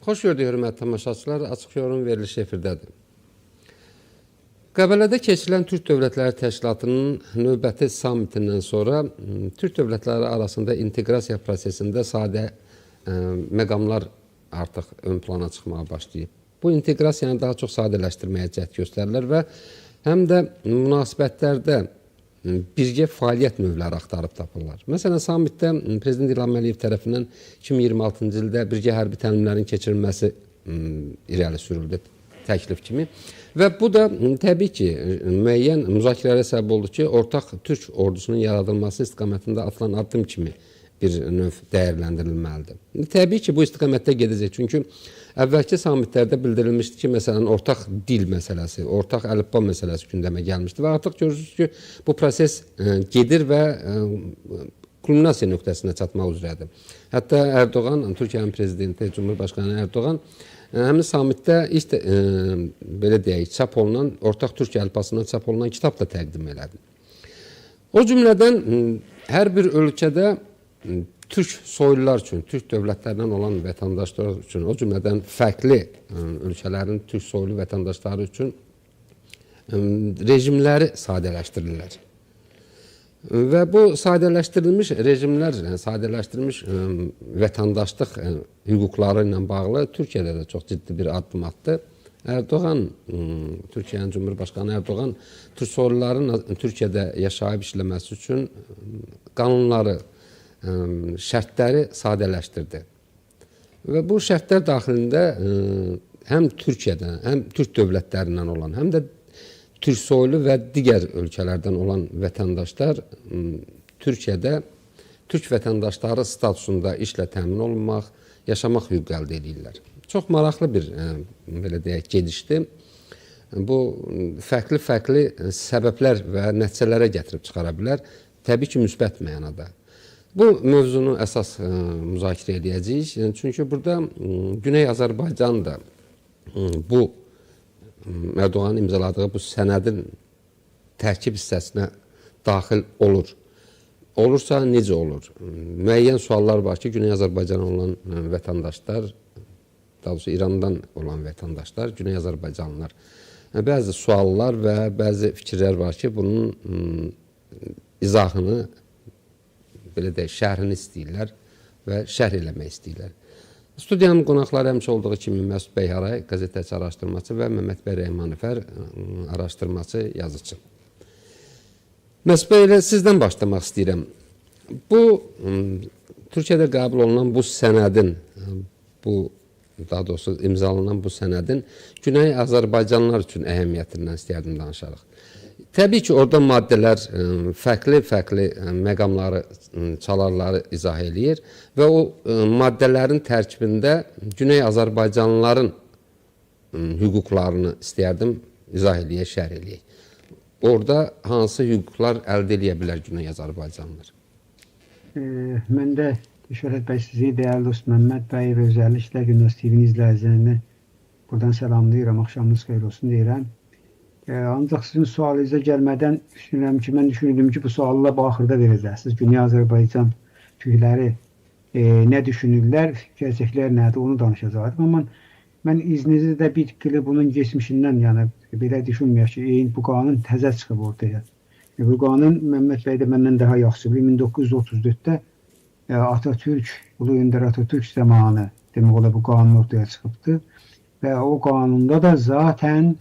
Xoş gördük, hörmətli tamaşaçılar. Açıq yorum verilişi efirdədir. Qəbələdə keçirilən Türk Dövlətləri Təşkilatının növbəti sammitindən sonra Türk dövlətləri arasında inteqrasiya prosesində sadə məqamlar artıq ön plana çıxmağa başlayıb. Bu inteqrasiyanı daha çox sadələşdirməyə cəhd göstərirlər və həm də münasibətlərdə birgə fəaliyyət növləri axtarıb tapırlar. Məsələn, sammitdə Prezident İlham Əliyev tərəfindən 2026-cı ildə birgə hərbi təlimlərin keçirilməsi irəli sürüldü təklif kimi. Və bu da təbii ki, müəyyən müzakirələrə səbəb oldu ki, ortaq Türk ordusunun yaradılması istiqamətində atılan addım kimi bir növ dəyərləndirilməlidir. Təbii ki, bu istiqamətdə gedəcək. Çünki əvvəlki sammitlərdə bildirilmişdi ki, məsələn, ortaq dil məsələsi, ortaq əlifba məsələsi gündəmə gəlmişdi və artıq görürsünüz ki, bu proses gedir və kulminasiya nöqtəsinə çatmaq üzrədir. Hətta Erdoğan, Türkiyənin prezidenti, Cumhurbaşqanı Erdoğan həmin sammitdə belə deyək, çap olunan, ortaq Türkiyə əlifbasından çap olunan kitab da təqdim elədi. O cümlədən hər bir ölkədə Türk soylular üçün, Türk dövlətlərindən olan vətəndaşlar üçün, o cümlədən fərqli ölkələrin Türk soylu vətəndaşları üçün rejimləri sadələşdirirlər. Və bu sadələşdirilmiş rejimlər, sadələşdirilmiş vətəndaşlıq hüquqları ilə bağlı Türkiyədə də çox ciddi bir addım atdı. Erdoğan, Türkiyənin Cumhurbaşqanı Erdoğan, Türk soyluların Türkiyədə yaşayıb işləməsi üçün qanunları, şərtləri sadələşdirdi. Və bu şərtlər daxilində həm Türkiyədən, həm Türk dövlətlərindən olan, həm də Türk soylu və digər ölkələrdən olan vətəndaşlar Türkiyədə Türk vətəndaşları statusunda işlə təmin olunmaq, yaşamaq hüququ əldə edirlər. Çox maraqlı bir belə deyək, gedişdir. Bu fərqli səbəblər və nəticələrə gətirib çıxara bilər. Təbii ki, müsbət mənada. Bu mövzunu əsas müzakirə edəcəyik. Çünki burada Güney Azərbaycan da bu Erdoğanın imzaladığı bu sənədin tərkib hissəsinə daxil olur. Olursa necə olur? Müəyyən suallar var ki, Güney Azərbaycan olan vətəndaşlar, daha doğrusu İrandan olan vətəndaşlar, Güney Azərbaycanlılar. Bəzi suallar və bəzi fikirlər var ki, bunun izahını, belə deyək, şərhini istəyirlər və şərh eləmək istəyirlər. Studiyanın qonaqları həmişə olduğu kimi Məsud Beyharay, qəzetəçi araşdırmacı və Mehmet Bəy Rəhmanəfər, araşdırmacı, yazıcı. Məsud Bəy, ilə sizdən başlamaq istəyirəm. Bu, Türkiyədə qəbul olunan bu sənədin, daha doğrusu imzalanan bu sənədin Güney Azərbaycanlılar üçün əhəmiyyətindən istəyərdim danışarıq. Təbii ki, orada maddələr fərqli məqamları, çalarları izah eləyir və o maddələrin tərkibində Güney Azərbaycanlıların hüquqlarını istəyərdim izah eləyək, şərh eləyək. Orada hansı hüquqlar əldə edə bilər Güney Azərbaycanlılar? Mən də Şöhrət bəy, sizi dəyərli dost Məhəmməd bəy və özəlliklə Gündüz TV-nin izləyicilərini buradan salamlayıram, axşamınız xeyir olsun deyirəm. Ancaq sizin sualınıza gəlmədən mən düşünürdüm ki, bu suallar bu axırda verəcəksiniz. Güney Azərbaycan türkləri nə düşünürlər, gerçəklər nədir, onu danışacaqdım. Amma mən izninizlə də bir tikili bunun geçmişindən, yəni belə düşünməyək ki, bu qanun təzə çıxıb ortaya. Bu qanun Məhəmməd bəy də məndən daha yaxşı bilir. 1934-də Atatürk, Ulu Öndər Atatürk zamanı demək olar bu qanun ortaya çıxıbdır. Və o qanunda da zaten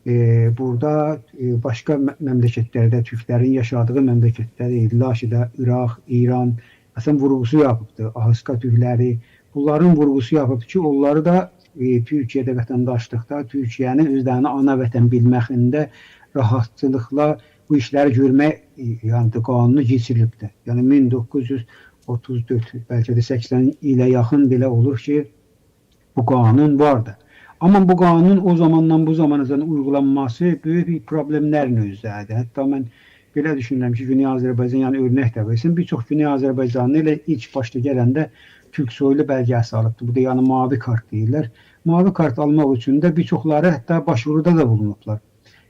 burada başqa məmləkətlərdə, türklərin yaşadığı məmləkətləri, Laşidə, İraq, İran, əslən vurğusu yapıbdır. Ahıska türkləri, bunların vurğusu yapıb ki, onları da Türkiyədə vətəndaşlıqda, Türkiyənin özlərini ana vətən bilməsində rahatçılıqla bu işləri görmək qanunu keçirilibdir. Yəni 1934, bəlkə də 80 ilə yaxın belə olur ki, bu qanun vardır. Amma bu qanunun o zamandan bu zamana uygulanması böyük bir problemlərlə üzrədir. Hətta mən belə düşünürəm ki, Güney Azərbaycan, yəni örnək də versin, bir çox Güney Azərbaycanlı ilə ilk başda gələndə Türk soylu bəlgəsi alıbdır. Bu da yəni mavi kart deyirlər. Mavi kart almaq üçün də bir çoxları hətta başvuruda da bulunublar.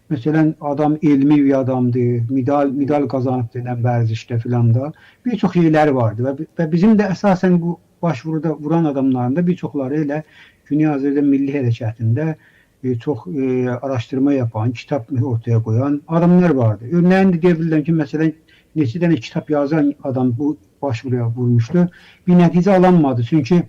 Məsələn, adam elmi bir adamdır, medal qazanıb denən vərzişdə filan da bir çox yerləri vardı və bizim də əsasən bu başvuruda vuran adamların da bir çoxları elə Güney Azərbaycan Milli Hərəkatında çox araşdırma yapan, kitab ortaya qoyan adamlar vardı. Örneğin de diyebilirəm ki, məsələn, neçə dənə kitab yazan adam bu başvuruya vurmuşdu. Bir nəticə alınmadı. Çünki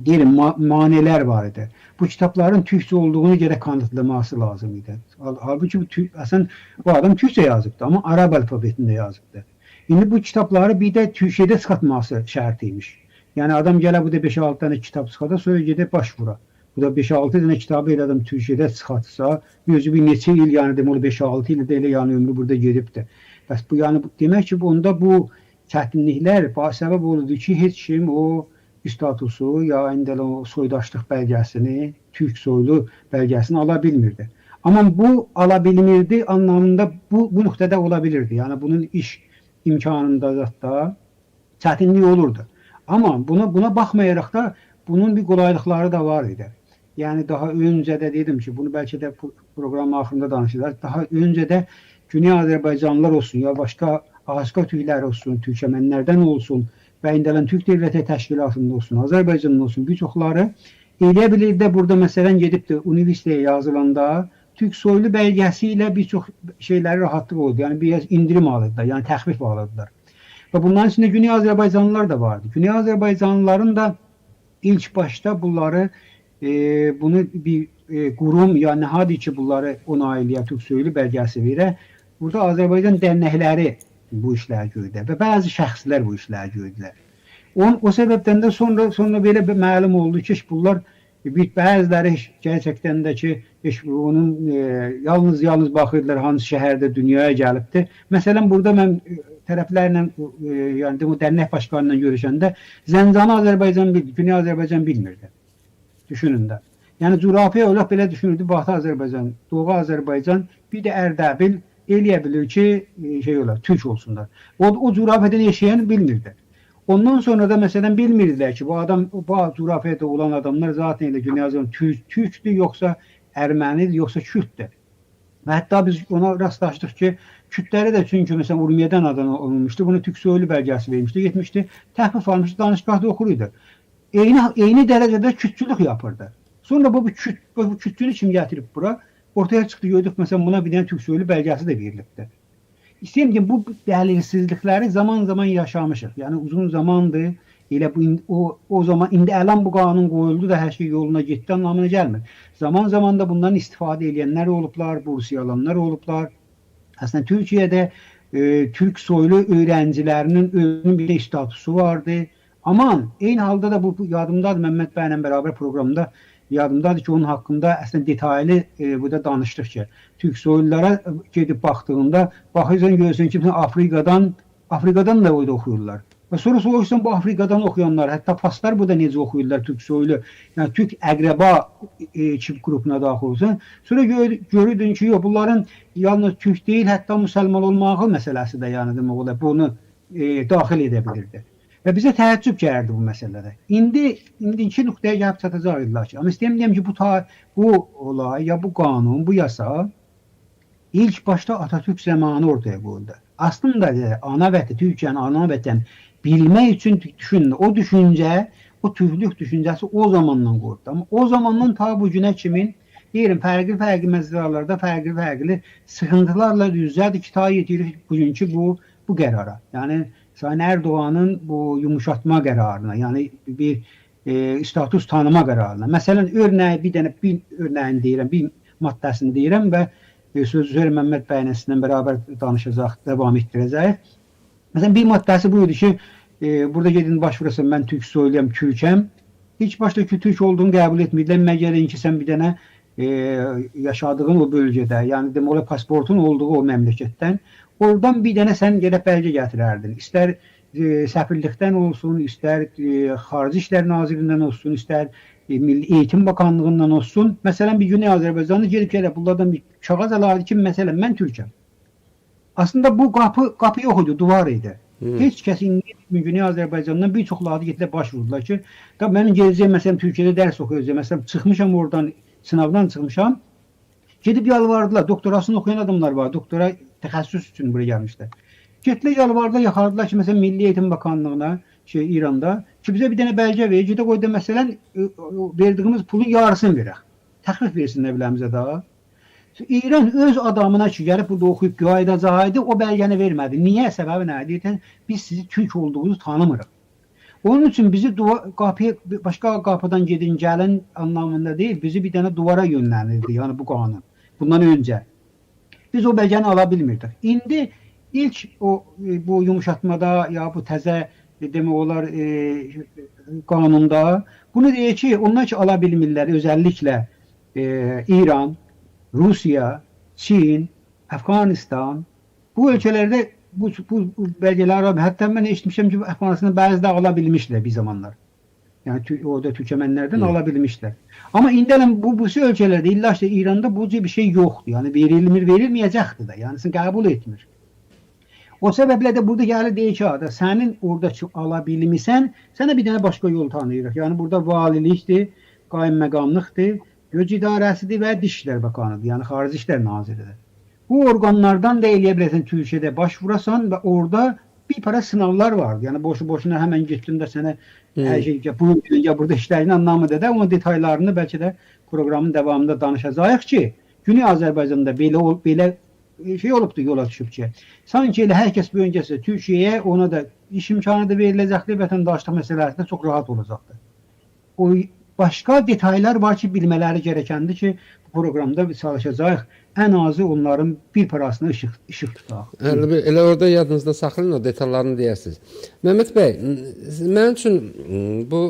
diyelim maneler var idi. Bu kitapların Türkçe olduğunu gerek kanıtlaması lazım idi. Halbuki aslında bu adam Türkçe yazıbdı ama Arap alfabetinde yazıbdı. Şimdi bu kitapları bir de Türkçe'de çıkartması şartıymış. Yani adam gələ bu da 5-6 tane kitap çıxada, sonra gedib başvura. Bu da 5-6 tane kitabı elə adam Türkçe'de çıxartsa, özü bir neçə il, yani deməli 5-6 il də elə yani ömrü burada gedibdi. Bəs bu yani demək ki, onda bu çətinliklər səbəb olurdu ki, heç kim o statusu ya indi o soydaşlıq belgesini, Türk soylu belgesini alabilmirdi. Ama bu alabilmirdi anlamında bu noktada olabilirdi. Yani bunun iş imkanında da çətinlik olurdu. Ama buna bakmayarak da bunun bir kolaylıkları da var idi. Yani daha önce de dedim ki, bunu belki de program axırında danışacağız. Daha önce de Güney Azərbaycanlılar olsun ya başka Ağaçqa tüylər olsun, Türkçəmənlərdən olsun və indilən Türk Devleti Təşkilatında olsun, Azərbaycanlı olsun, birçokları elə bilir de burada məsələn gedib de üniversiteye yazılanda Türk soylu belgesiyle birçok şeyleri rahatlık oldu. Yani biraz indirim alırdılar, yani təxfif alırdılar. Ve bunların içinde Güney Azərbaycanlılar da vardı. Güney Azərbaycanlıların da ilk başta bunları bunu bir kurum ya nəhad ki bunları onaylayan Türk soylu belgesi verə. Burada Azərbaycan dernəkləri bu işler gördüler ve bazı şəxslər bu işler gördüler. O sebepten de sonra böyle bir məlum oldu ki, bunlar bəziləri gerçekten de ki, onun yalnız baxırdılar hansı şəhərdə dünyaya gəlibdi. Məsələn, burada mən tərəflərlə, yani bu dərnək başqanıyla görüşəndə Zəncanı Azərbaycan bildi, Güney Azərbaycan bilmirdi. Düşünün də. Yani coğrafi olarak belə düşünürdü, Batı Azərbaycan, Doğu Azərbaycan, bir de Ərdəbil eləyə bilir ki, şey olar, Türk olsunlar. O coğrafiyada yaşayan bilmirdi. Ondan sonra da mesela bilmirdiler ki, bu coğrafiyada olan adamlar zaten elə Güney Azərbaycan Türkdür, yoksa Ermənidir, yoksa Kürtdür. Və hətta biz ona rastlaşdıq ki, Kürtləri də çünki mesela Urmiyyədən adan olmuşdu, bunu Türk soylu belgəsi vermişdi, getmişdi, təxfif almışdı, danışqahda oxuruydu. Eyni dərəcədə Kürtçülük yapırdı. Sonra bu Kürtçünü kim gətirib bura? Ortaya çıktı, gördük mesela buna bir tane Türk soylu belgəsi də verilibdi. İstəyirəm ki, bu dəlirsizlikləri zaman zaman yaşamışıq. Yani uzun zamandır. Elə o zaman indi əlan bu qanun qoyuldu da hər şey yoluna getdi anlamına gəlmir. Zaman zaman da bundan istifadə edenler olublar, bursiya alanlar olublar. Aslında Türkiye'de Türk soylu öğrencilerinin özünün bir statusu vardı. Aman eyni halda da bu yadımdadır, Mehmet Bəylə beraber programda yadımdadır ki, onun hakkında aslında detaylı burada danıştık ki, Türk soylulara gedib baxdığında baxırsan görürsən ki, Afrikadan da orada oxuyurlar. Və sonra soruşsan bu Afrikadan oxuyanlar, hətta paslar burada necə oxuyurlar Türk soylu, yani Türk əqrəba qrupuna daxil olsan, sonra görürdün ki, yok, bunların yalnız Türk değil, hətta müsəlman olmağı məsələsi də yani demək olar, bunu daxil edə bilirdi. Və bizə təəccüb gəlirdi bu məsələdə. İndiki nöqtəyə gəlib çatacaqlar ki, amma istəyirəm ki, bu olay, ya bu qanun, bu yasa ilk başta Atatürk zamanı ortaya qoyuldu. Aslında ana vətən, Türkiyənin ana vətən bilmək üçün düşünün, o düşüncə, o Türklük düşüncəsi o zamandan qoyuldu. Amma o zamandan ta bu günə kimin, deyirəm, fərqli məcralarda, fərqli sıxıntılarla düzlədir ki, ta yetirik bugünkü bu qərara. Yəni, Sayın Erdoğan'ın bu yumuşatma qərarına, yani bir status tanıma qərarına. Məsələn, bir örneğini deyirəm, bir maddəsini deyirəm və sözü Mehmet Bəylə sizinlə beraber danışacaq, devam etdirəcək. Məsələn, bir maddəsi buydu ki, burada gedin başvurasın, ben Türk soyluyam, Kürkəm. Hiç başta Türk olduğunu qəbul etmədilər, məgərin ki, sən bir dənə yaşadığın o bölgədə, yəni demək olar pasportun olduğu o məmləkətdən, oradan bir dənə sən gedib bəlgə gətirərdin. İstər səfirlikdən olsun, istər Xarici İşlər Nazirliyindən olsun, istər Milli Eğitim Bakanlığından olsun. Məsələn, bir Güney Azərbaycanlı gelip bunlardan bir kağız alardı ki, məsələn, mən Türkəm. Aslında bu qapı yox idi, duvar idi. Heç kəs indi Güney Azərbaycandan birçokları getirib başvurdular ki, mənim geləcəyim, məsələn, Türkiyədə dərs oxuyacağım, məsələn, çıxmışam oradan, sınavdan çıxmışam, gedib yalvardılar, doktorasını oxuyan adamlar var, doktora təxəssüs üçün buraya gəlmişlər. Getdilər yalvardılar, yaxardılar ki, məsələn, Milli Eğitim Bakanlığına, İranda, ki bizə bir dənə bəlgə ver, gedə qoy da məsələn verdiyimiz pulun yarısını verək. Təxfif versinlər biləmizə daha. İran öz adamına ki, gəlib burada oxuyub qayıdacaqdı, o bəlgəni vermədi. Niyə? Səbəbi nədir? Biz sizi Türk olduğunuzu tanımırıq. Onun üçün bizi qapıya, başqa qapıdan gedin, gəlin anlamında deyil, bizi bir dənə duvara yönlənirdi, yəni bu qanun. Bundan öncə. Biz o bəlgəni ala bilmirdik. İndi ilk bu yumuşatmada ya bu təzə demək olar qanunda bunu deyir ki, onlar ki ala bilmirlər, özəlliklə İran, Rusiya, Çin, Əfqanistan bu ölkələrdə bu bəlgələr var. Hətta mən eşitmişəm ki, Əfqanistanın bəzi də ala bilmişlər bir zamanlar. Yəni orada türkmenlərdən ala bilmişlər. Amma indi bu ölkələrdə illa işte İranda bu bir şey yoxdur. Yəni verilməyəcəkdir də. Yəni sən qəbul etmir. O səbəblə də burada gəlir deyir ki, sənin orada ala bilmirsən, sənə bir dənə başqa yol tanıyırıq. Yəni burada valilikdir, qayyumməqamlıqdır, Göç İdarəsidir və Dışişlər Bakanıdır, yəni Xarici İşlər Naziridir. Bu orqanlardan da eləyə bilərsən Türkiyədə başvurasan və orada bir para sınavlar var. Yəni boşu-boşuna həmən getdin də sənə hər şey burada işlərin anlamıdır da, onun detaylarını bəlkə də proqramın davamında danışacağıq ki, Güney Azərbaycanda belə şey olubdur, yola düşüb ki, sanki elə hər kəs bu öncəsi Türkiyəyə ona da iş imkanı da veriləcəkdir, vətəndaşlıq məsələsində çox rahat olacaqdır. O başqa detaylar var ki, bilmələri gərəkəndir ki, bu proqramda biz çalışacağıq. Ən azı onların bir parasını işıq tutaq. Elə orada yadınızda saxlayın, o detallarını deyərsiniz. Mehmet bəy, mənim üçün bu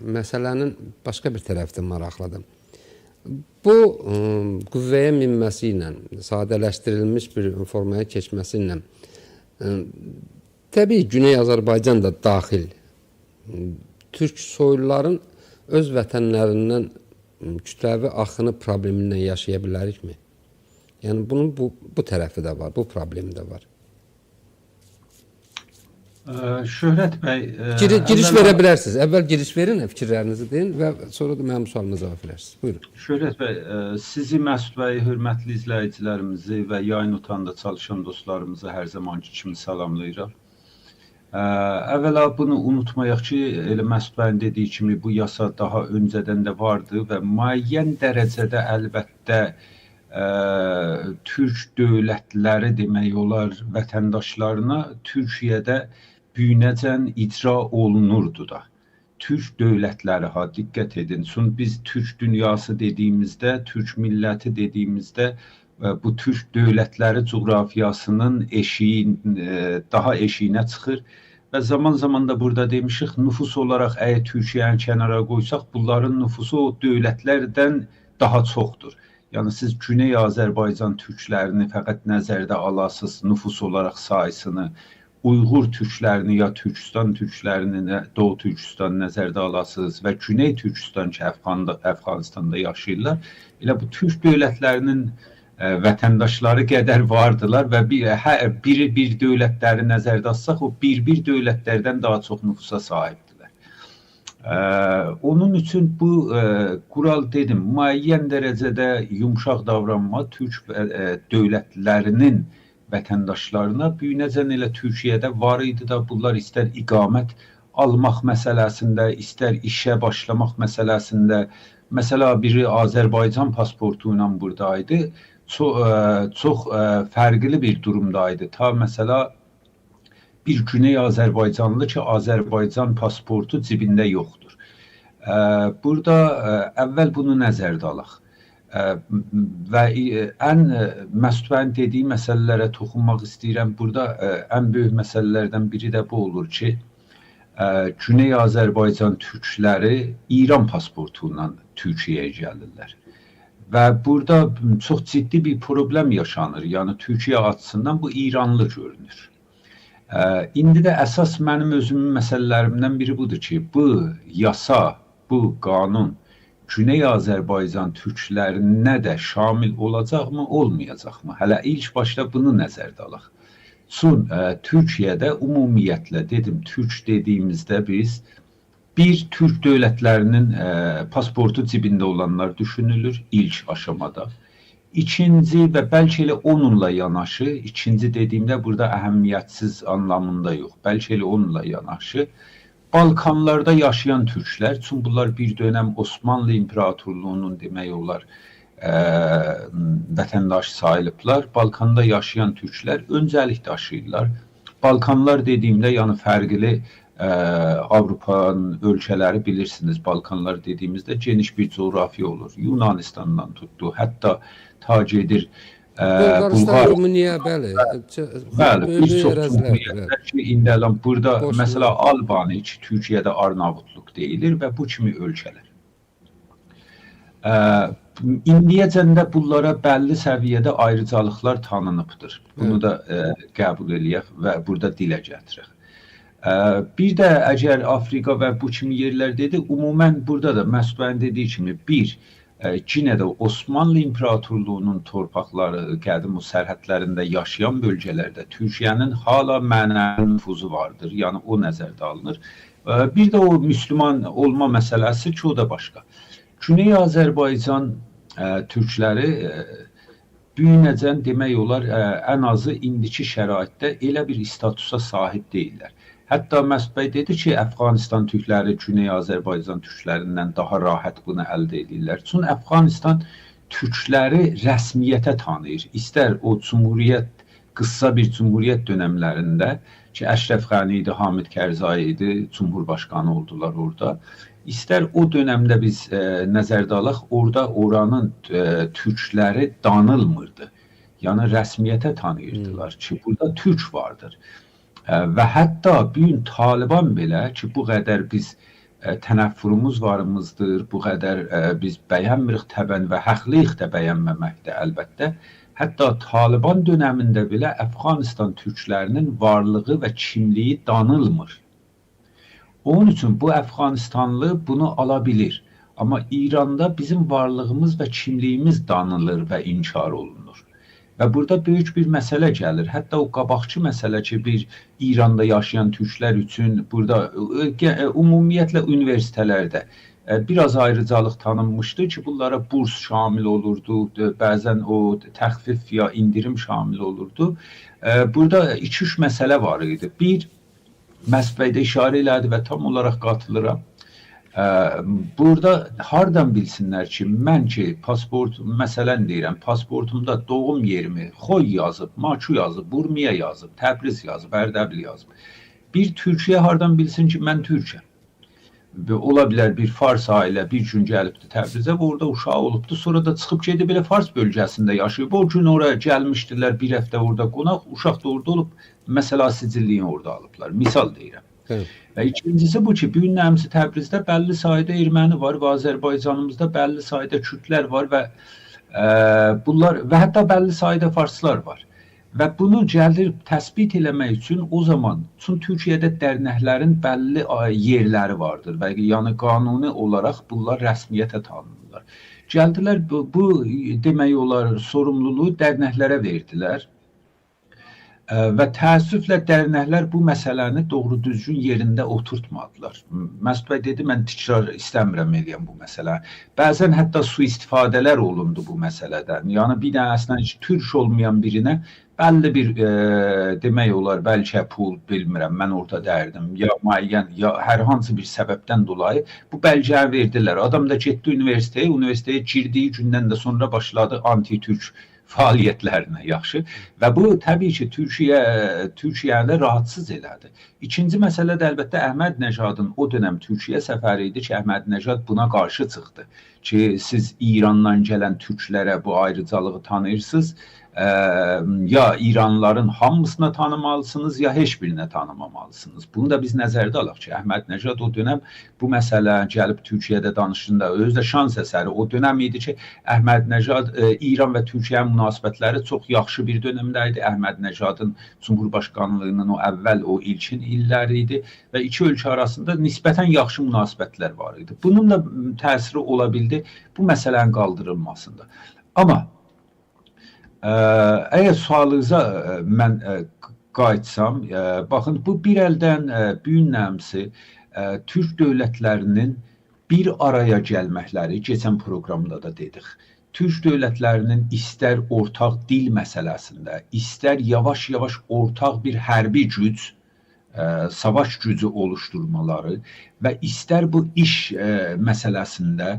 məsələnin başqa bir tərəfi də maraqlıdır. Bu qüvvəyə minməsi ilə, sadələşdirilmiş bir formaya keçməsi ilə təbii Güney Azərbaycan da daxil Türk soyluların öz vətənlərindən kütləvi axını problemindən yaşaya bilərikmi? Yəni bunun bu tərəfi də var, bu problemi də var. Şöhrət bəy, giriş verə bilərsiniz. Əvvəl giriş verin, fikirlərinizi deyin və sonra da mənim sualıma cavab verərsiniz. Buyurun. Şöhrət bəy, sizi Məsud bəy, hörmətli izləyicilərimizi və yayın otağında çalışan dostlarımızı hər zamanki kimi salamlayıram. Əvvəla bunu unutmayaq ki, elə Məsud bəyin dediyi kimi bu yasa daha öncədən də vardı və müəyyən dərəcədə əlbəttə Türk dövlətləri demək olar vətəndaşlarına Türkiyədə büyünəcən icra olunurdu da. Türk dövlətləri, diqqət edin. Biz Türk dünyası dediyimizdə, Türk milləti dediyimizdə bu Türk dövlətləri coğrafiyasının daha eşiyinə çıxır və zaman da burada demişik, nüfus olaraq əgər Türkiyəni kənara qoysaq, bunların nüfusu o dövlətlərdən daha çoxdur. Yəni siz Güney Azərbaycan türklərini fəqət nəzərdə alasınız, nüfus olaraq sayısını, Uyğur türklərini ya Türkistan türklərini, Doğu Türkistan nəzərdə alasınız və Güney Türkistan ki, Əfqanistanda yaşayırlar. Elə bu türk dövlətlərinin vətəndaşları qədər vardılar və bir dövlətləri nəzərdə alsaq, o bir dövlətlərdən daha çox nüfusa sahibdir. Onun üçün bu kural dedim, müəyyən dərəcədə yumşaq davranma Türk dövlətlərinin vətəndaşlarına büyünəcən elə Türkiyədə var idi da, bunlar istər iqamət almaq məsələsində, istər işə başlamaq məsələsində, məsələ biri Azərbaycan pasportu ilə buradaydı, çox fərqli bir durumdaydı. Ta məsələ bir Güney Azərbaycanlı ki, Azərbaycan pasportu cibində yoxdur. Burada əvvəl bunu nəzərdə alaq. Və ən Məsud bəyin dediyi məsələlərə toxunmaq istəyirəm. Burada ən böyük məsələlərdən biri də bu olur ki, Güney Azərbaycan türkləri İran pasportu ilə Türkiyəyə gəlirlər. Və burada çox ciddi bir problem yaşanır. Yəni Türkiyə açısından bu İranlı görünür. İndi də əsas mənim özümün məsələlərimdən biri budur ki, bu yasa, bu qanun Güney Azərbaycan türklərinə də şamil olacaqmı, olmayacaqmı? Hələ ilk başda bunu nəzərdə alaq. Türkiyədə ümumiyyətlə dedim, türk dediyimizdə biz bir türk dövlətlərinin pasportu cibində olanlar düşünülür ilk aşamada. İkinci və bəlkə elə onunla yanaşı, ikinci dediyimdə burada əhəmiyyətsiz anlamında yox, bəlkə elə onunla yanaşı, Balkanlarda yaşayan türklər, çünki bunlar bir dönəm Osmanlı İmparatorluğunun demək olar vətəndaş sayılıblar. Balkanda yaşayan türklər öncəlik daşıyırlar. Balkanlar dediyimdə, yəni fərqli Avropanın ölkələri bilirsiniz. Balkanlar dediyimizdə geniş bir coğrafiya olur. Yunanistandan tutdu, hətta ta gedir Bulqaristan, Rumıniya, bəli. Bəli, bir çox cümhuriyyətlər ki, indi burada məsələ Albaniya ki, Türkiyədə Arnavutluq deyilir və bu kimi ölkələr. İndiyəcən də bunlara bəlli səviyyədə ayrıcalıqlar tanınıbdır. Bunu da qəbul eləyək və burada dilə gətirək. Bir də əgər Afrika və bu kimi yerlərdədir, ümumən burada da Məsud bəyin dediyi kimi yenə də Osmanlı İmparatorluğunun torpaqları, qədim o sərhədlərində yaşayan bölgələrdə Türkiyənin hala mənəvi nüfuzu vardır. Yəni o nəzərdə alınır. Bir də o müsəlman olma məsələsi ki, o da başqa. Güney Azərbaycan türkləri büyünəcən demək olar ən azı indiki şəraitdə elə bir statusa sahib deyirlər. Hətta Məsud bəy dedi ki, Əfqanistan türkləri Güney Azərbaycan türklərindən daha rahat bunu əldə edirlər. Çünki Əfqanistan türkləri rəsmiyyətə tanıyır. İstər o cumhuriyyət, qısa bir cumhuriyyət dönəmlərində ki, Əşrəf Qəni idi, Hamid Kərzai idi, Cumhurbaşqanı oldular orada. İstər o dönəmdə biz nəzərdə alaq, orada oranın türkləri danılmırdı. Yəni rəsmiyyətə tanıyırdılar ki, burada türk vardır. Və hətta bu gün Taliban belə ki, bu qədər biz tənəffürümüz varımızdır, bu qədər biz bəyənmirik təbən və haqlıyıq da bəyənməməkdə əlbəttə. Hətta Taliban dönəmində belə Əfqanistan türklərinin varlığı və kimliyi danılmır. Onun üçün bu Əfqanistanlı bunu ala bilir. Amma İranda bizim varlığımız və kimliyimiz danılır və inkar olunur. Və burada böyük bir məsələ gəlir. Hətta o qabaqçı məsələ ki, bir İranda yaşayan türklər üçün burada ümumiyyətlə universitetlərdə biraz ayrıcalıq tanınmışdı ki, bunlara burs şamil olurdu, bəzən o təxfif ya indirim şamil olurdu. Burada 2-3 məsələ var idi. Bir, Məsud bəy də işarə elədi və tam olaraq qatılıram. Burada hardan bilsinlər ki, mən ki, məsələn deyirəm, pasportumda doğum yerimi Xoy yazıb, Maçu yazıb, Burmiya yazıb, Təbriz yazıb, Ərdəbil yazıb. Bir Türkiyə hardan bilsin ki, mən Türkəm. Ola bilər bir Fars ailə bir gün gəlibdi Təbrizə və orada uşağı olubdu, sonra da çıxıb gedib elə Fars bölgəsində yaşayıb. O gün oraya gəlmişdirlər, bir həftə orada qonaq, uşaq da orada olub, məsələ sicilliyi orada alıblar. Misal deyirəm. Və ikincisi bu ki, bu gün nəmsi Təbrizdə bəlli sayda erməni var və Azərbaycanımızda bəlli sayda kürdlər var və bunlar və hətta bəlli sayda farslar var. Və bunu gəlir təsbit eləmək üçün o zaman, çünki Türkiyədə dərnəklərin bəlli yerləri vardır və yəni qanuni olaraq bunlar rəsmiyyətə tanınırlar. Gəldilər bu demək olar sorumluluğu dərnəklərə verdilər. Və təəssüflə dərnəklər bu məsələni doğru düzgün yerində oturtmadılar. Məsud bəy dedi, mən təkrar istəmirəm eləyəm bu məsələ. Bəzən hətta sui-istifadələr olundu bu məsələdən. Yəni bir dənəsindən türk olmayan birinə bəlli bir demək olar, bəlkə pul, bilmirəm, mən orada dərdim, ya müəyyən, ya hər hansı bir səbəbdən dolayı bu bəlgəni verdilər. Adam da getdi universiteye girdiyi gündən də sonra başladı anti-türk fəaliyyətlərinə yaxşı və bu təbii ki, Türkiyəni rahatsız elədi. İkinci məsələ də əlbəttə Əhməd Nəcadın o dönəm Türkiyə səfəri idi ki, Əhməd Nəcad buna qarşı çıxdı ki, siz İrandan gələn türklərə bu ayrıcalığı tanıyırsınız, ya İranlıların hamısına tanımalısınız, ya heç birinə tanımamalısınız. Bunu da biz nəzərdə alaq ki, Əhməd Nəcad o dönəm bu məsələ gəlib Türkiyədə danışında, özü də şans əsəri o dönəm idi ki, Əhməd Nəcad İran və Türkiyə münasibətləri çox yaxşı bir dönəmdə idi. Əhməd Nəcadın Cumhurbaşqanlığının o əvvəl o ilkin illəri idi və iki ölkə arasında nisbətən yaxşı münasibətlər var idi. Bunun da təsiri ola bildi bu məsələnin qaldırılmasında. Amma əgər sualınıza mən qayıtsam, baxın, bu bir əldən büyün nəmsi Türk dövlətlərinin bir araya gəlməkləri, keçən proqramda da dedik, Türk dövlətlərinin istər ortaq dil məsələsində, istər yavaş-yavaş ortaq bir hərbi güc savaş gücü oluşturmaları və istər bu iş məsələsində,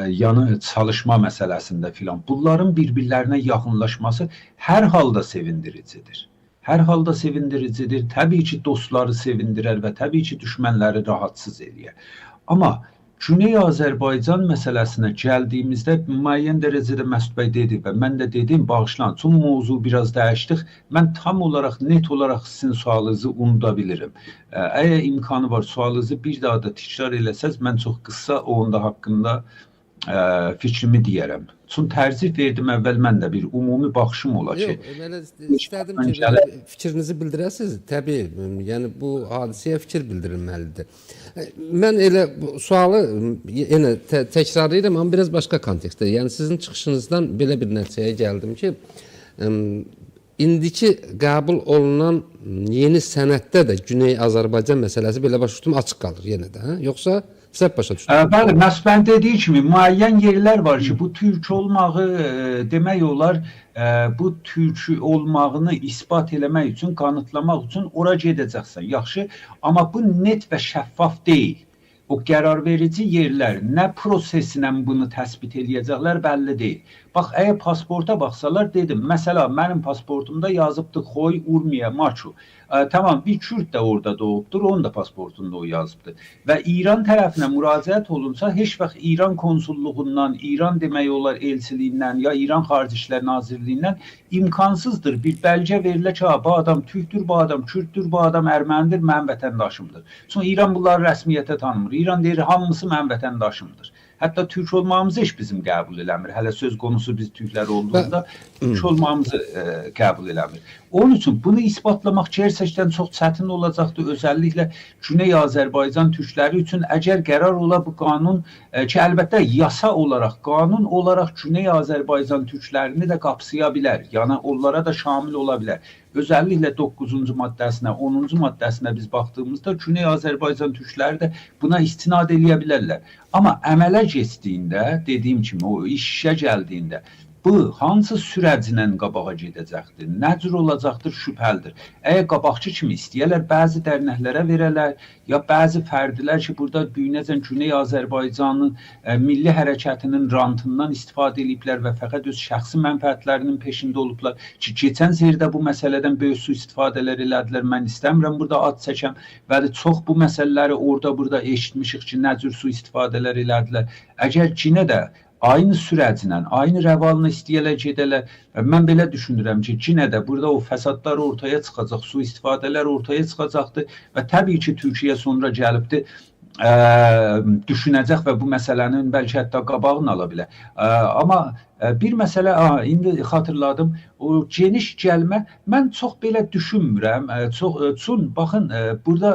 yəni çalışma məsələsində filan bunların bir-birlərinə yaxınlaşması hər halda sevindiricidir. Hər halda sevindiricidir. Təbii ki, dostları sevindirər və təbii ki, düşmənləri rahatsız eləyər. Amma Güney Azərbaycan məsələsinə gəldiyimizdə müəyyən dərəcədə Məsud bəy dedi və mən də dedim, bağışlayın, son mövzu biraz dəyişdik. Mən tam olaraq, net olaraq sizin sualınızı unuda bilirim. Əgər imkanı var, sualınızı bir daha da təkrar eləsəz, mən çox qısa onda haqqında fikrimi deyərəm. Çünki tərcih verdim əvvəl mən də bir ümumi baxışım ola ki. Yox, mən istədim ki, fikrinizi bildirəsiniz. Təbii, yəni bu hadisəyə fikir bildirilməlidir. Mən elə sualı yenə təkrarlayıram, amma biraz başqa kontekstdə. Yəni sizin çıxışınızdan belə bir nəticəyə gəldim ki, indiki qəbul olunan yeni sənəddə də Güney Azərbaycan məsələsi belə başa düşdüm açıq qalır yenə də, hə? Yoxsa səhv başa düşdüm? Bəli, Məsud dediyi kimi müəyyən yerlər var ki, bu türk olmağı demək olar, bu türk olmağını isbat eləmək üçün, kanıtlamaq üçün ora gedəcəksən, yaxşı. Amma bu net və şəffaf deyil. O qərarverici yerlər nə proseslə bunu təsbit eləyəcəklər bəlli deyil. Bax, əgər pasporta baxsalar, dedim, məsələ mənim pasportumda yazıbdır Xoy Urmiya Maçu. Tamam, bir Kürt də orada doğubdur, onun da pasportunda o yazıbdır. Və İran tərəfinə müraciət olunsa, heç vaxt İran konsulluğundan, İran demək olar elçiliyindən ya İran Xarici İşlər Nazirliyindən imkansızdır. Bir bəlgə verilə ki, bu adam türkdür, bu adam Kürtdür, bu adam ermənidir, mənim vətəndaşımdır. Sonra İran bunları rəsmiyyətə tanımır. İran deyir, hamısı mənim vətəndaşımdır. Hətta türk olmağımızı heç bizim qəbul eləmir. Hələ söz konusu biz türklər olduğunda türk olmağımızı qəbul eləmir. Onun üçün bunu isbatlamaq gerçəkdən çox çətin olacaqdır. Özəlliklə Güney Azərbaycan türkləri üçün əgər qərar ola bu qanun ki, əlbəttə yasa olaraq, qanun olaraq Güney Azərbaycan türklərini də qapsaya bilər. Yəni onlara da şamil ola bilər. Özəlliklə 9-cu maddəsinə, 10-cu maddəsinə biz baxdığımızda Güney Azərbaycan türkləri də buna istinad eləyə bilərlər. Amma əmələ keçdiyində, dediyim kimi, o işə gəldiyində bu hansı sürəclə qabağa gedəcəkdir, nə cür olacaqdır şübhəlidir. Əgər qabaqçı kimi istəyərlər, bəzi dərnəklərə verərlər, ya bəzi fərdilər ki, burada büyünəcən Güney Azərbaycanın milli hərəkətinin rantından istifadə ediblər və fəqət öz şəxsi mənfəətlərinin peşində olublar ki, keçən seyirdə bu məsələdən böyük su istifadələr elədilər. Mən istəmirəm burada ad çəkəm və çox bu məsələləri orada-burada eşitmişik ki, nə cür su istifadələr elədilər. Əgər Çinə də aynı sürəclə, aynı rəvalını istəyələr gedələr. Mən belə düşünürəm ki, Çinə də burada o fəsadlar ortaya çıxacaq, su istifadələr ortaya çıxacaqdır və təbii ki, Türkiyə sonra gəlibdir, düşünəcək və bu məsələnin bəlkə hətta qabağını ala bilər. Amma bir məsələ, indi xatırladım, o geniş gəlmə, mən çox belə düşünmürəm. Baxın, burada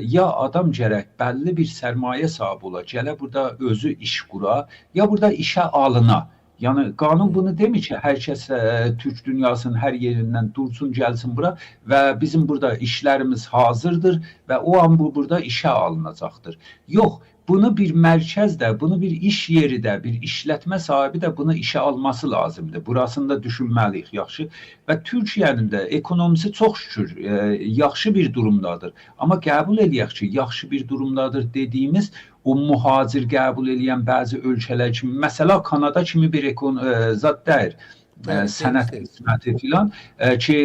ya adam gərək bəlli bir sərmayə sahibi ola, gələ burada özü iş qura, ya burada işə alına. Yəni qanun bunu demir ki, hər kəs Türk dünyasının hər yerindən dursun, gəlsin bura və bizim burada işlərimiz hazırdır və o an bu burada işə alınacaqdır. Yox, bunu bir mərkəz də, bunu bir iş yeri də, bir işlətmə sahibi də bunu işə alması lazımdır. Burasını da düşünməliyik, yaxşı. Və Türkiyənin də ekonomisi çox şükür yaxşı bir durumdadır. Amma qəbul eləyək ki, yaxşı bir durumdadır dediyimiz o mühacir qəbul eləyən bəzi ölkələr kimi, məsələ Kanada kimi bir zat deyir. Sənət qisməti filan ki,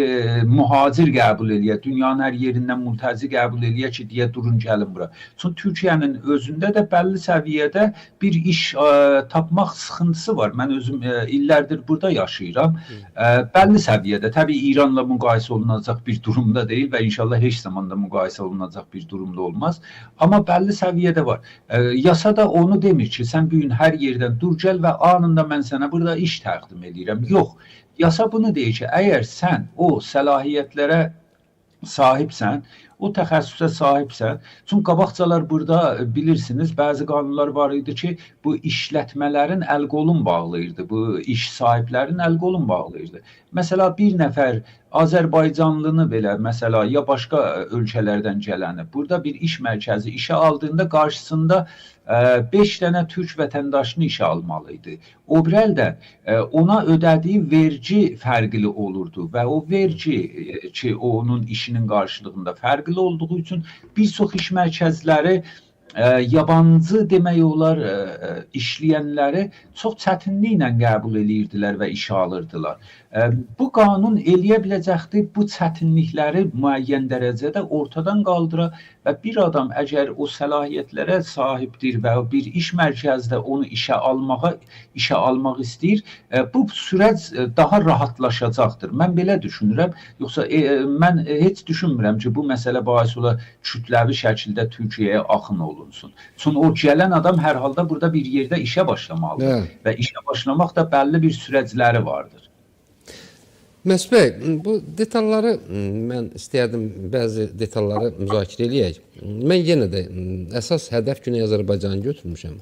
mühacir qəbul eləyə, dünyanın hər yerindən mültəci qəbul eləyə ki, deyə durun gəlin bura. Çünki Türkiyənin özündə də bəlli səviyyədə bir iş tapmaq sıxıntısı var. Mən özüm illərdir burada yaşayıram. Bəlli səviyyədə, təbii İranla müqayisə olunacaq bir durumda deyil və inşallah heç zaman da müqayisə olunacaq bir durumda olmaz. Amma bəlli səviyyədə var. Yasa da onu demir ki, sən bir gün hər yerdən dur gəl və anında mən sənə burada iş təqdim edirəm. Yox. Yasa bunu deyir ki, əgər sən o səlahiyyətlərə sahibsən, o təxəssüsə sahibsən, çünki qabaqcalar burada bilirsiniz, bəzi qanunlar var idi ki, bu işlətmələrin əl-qolun bağlayırdı, bu iş sahiblərinin əl-qolun bağlayırdı. Məsələ bir nəfər Azərbaycanlını belə, məsələ ya başqa ölkələrdən gələni, burada bir iş mərkəzi işə aldığında qarşısında 5 dənə türk vətəndaşını işə almalıydı. O bir əldən ona ödədiyi vergi fərqli olurdu və o vergi ki, onun işinin qarşılığında fərqli olduğu üçün bir çox iş mərkəzləri yabancı demək olar işləyənləri çox çətinliklə qəbul edirdilər və işə alırdılar. Bu qanun eləyə biləcəkdir, bu çətinlikləri müəyyən dərəcədə ortadan qaldıra və bir adam əgər o səlahiyyətlərə sahibdir və bir iş mərkəzdə onu işə almaq istəyir, bu sürəc daha rahatlaşacaqdır. Mən belə düşünürəm. Yoxsa mən heç düşünmürəm ki, bu məsələ bahis ola kütləvi şəkildə Türkiyəyə axın olunsun. Çünki o gələn adam hər halda burada bir yerdə işə başlamalıdır və işə başlamaq da bəlli bir sürəcləri vardır. Məsud bəy, bu detalları mən istəyərdim, bəzi detalları müzakirə eləyək. Mən yenə də əsas hədəf Güney Azərbaycanı götürmüşəm.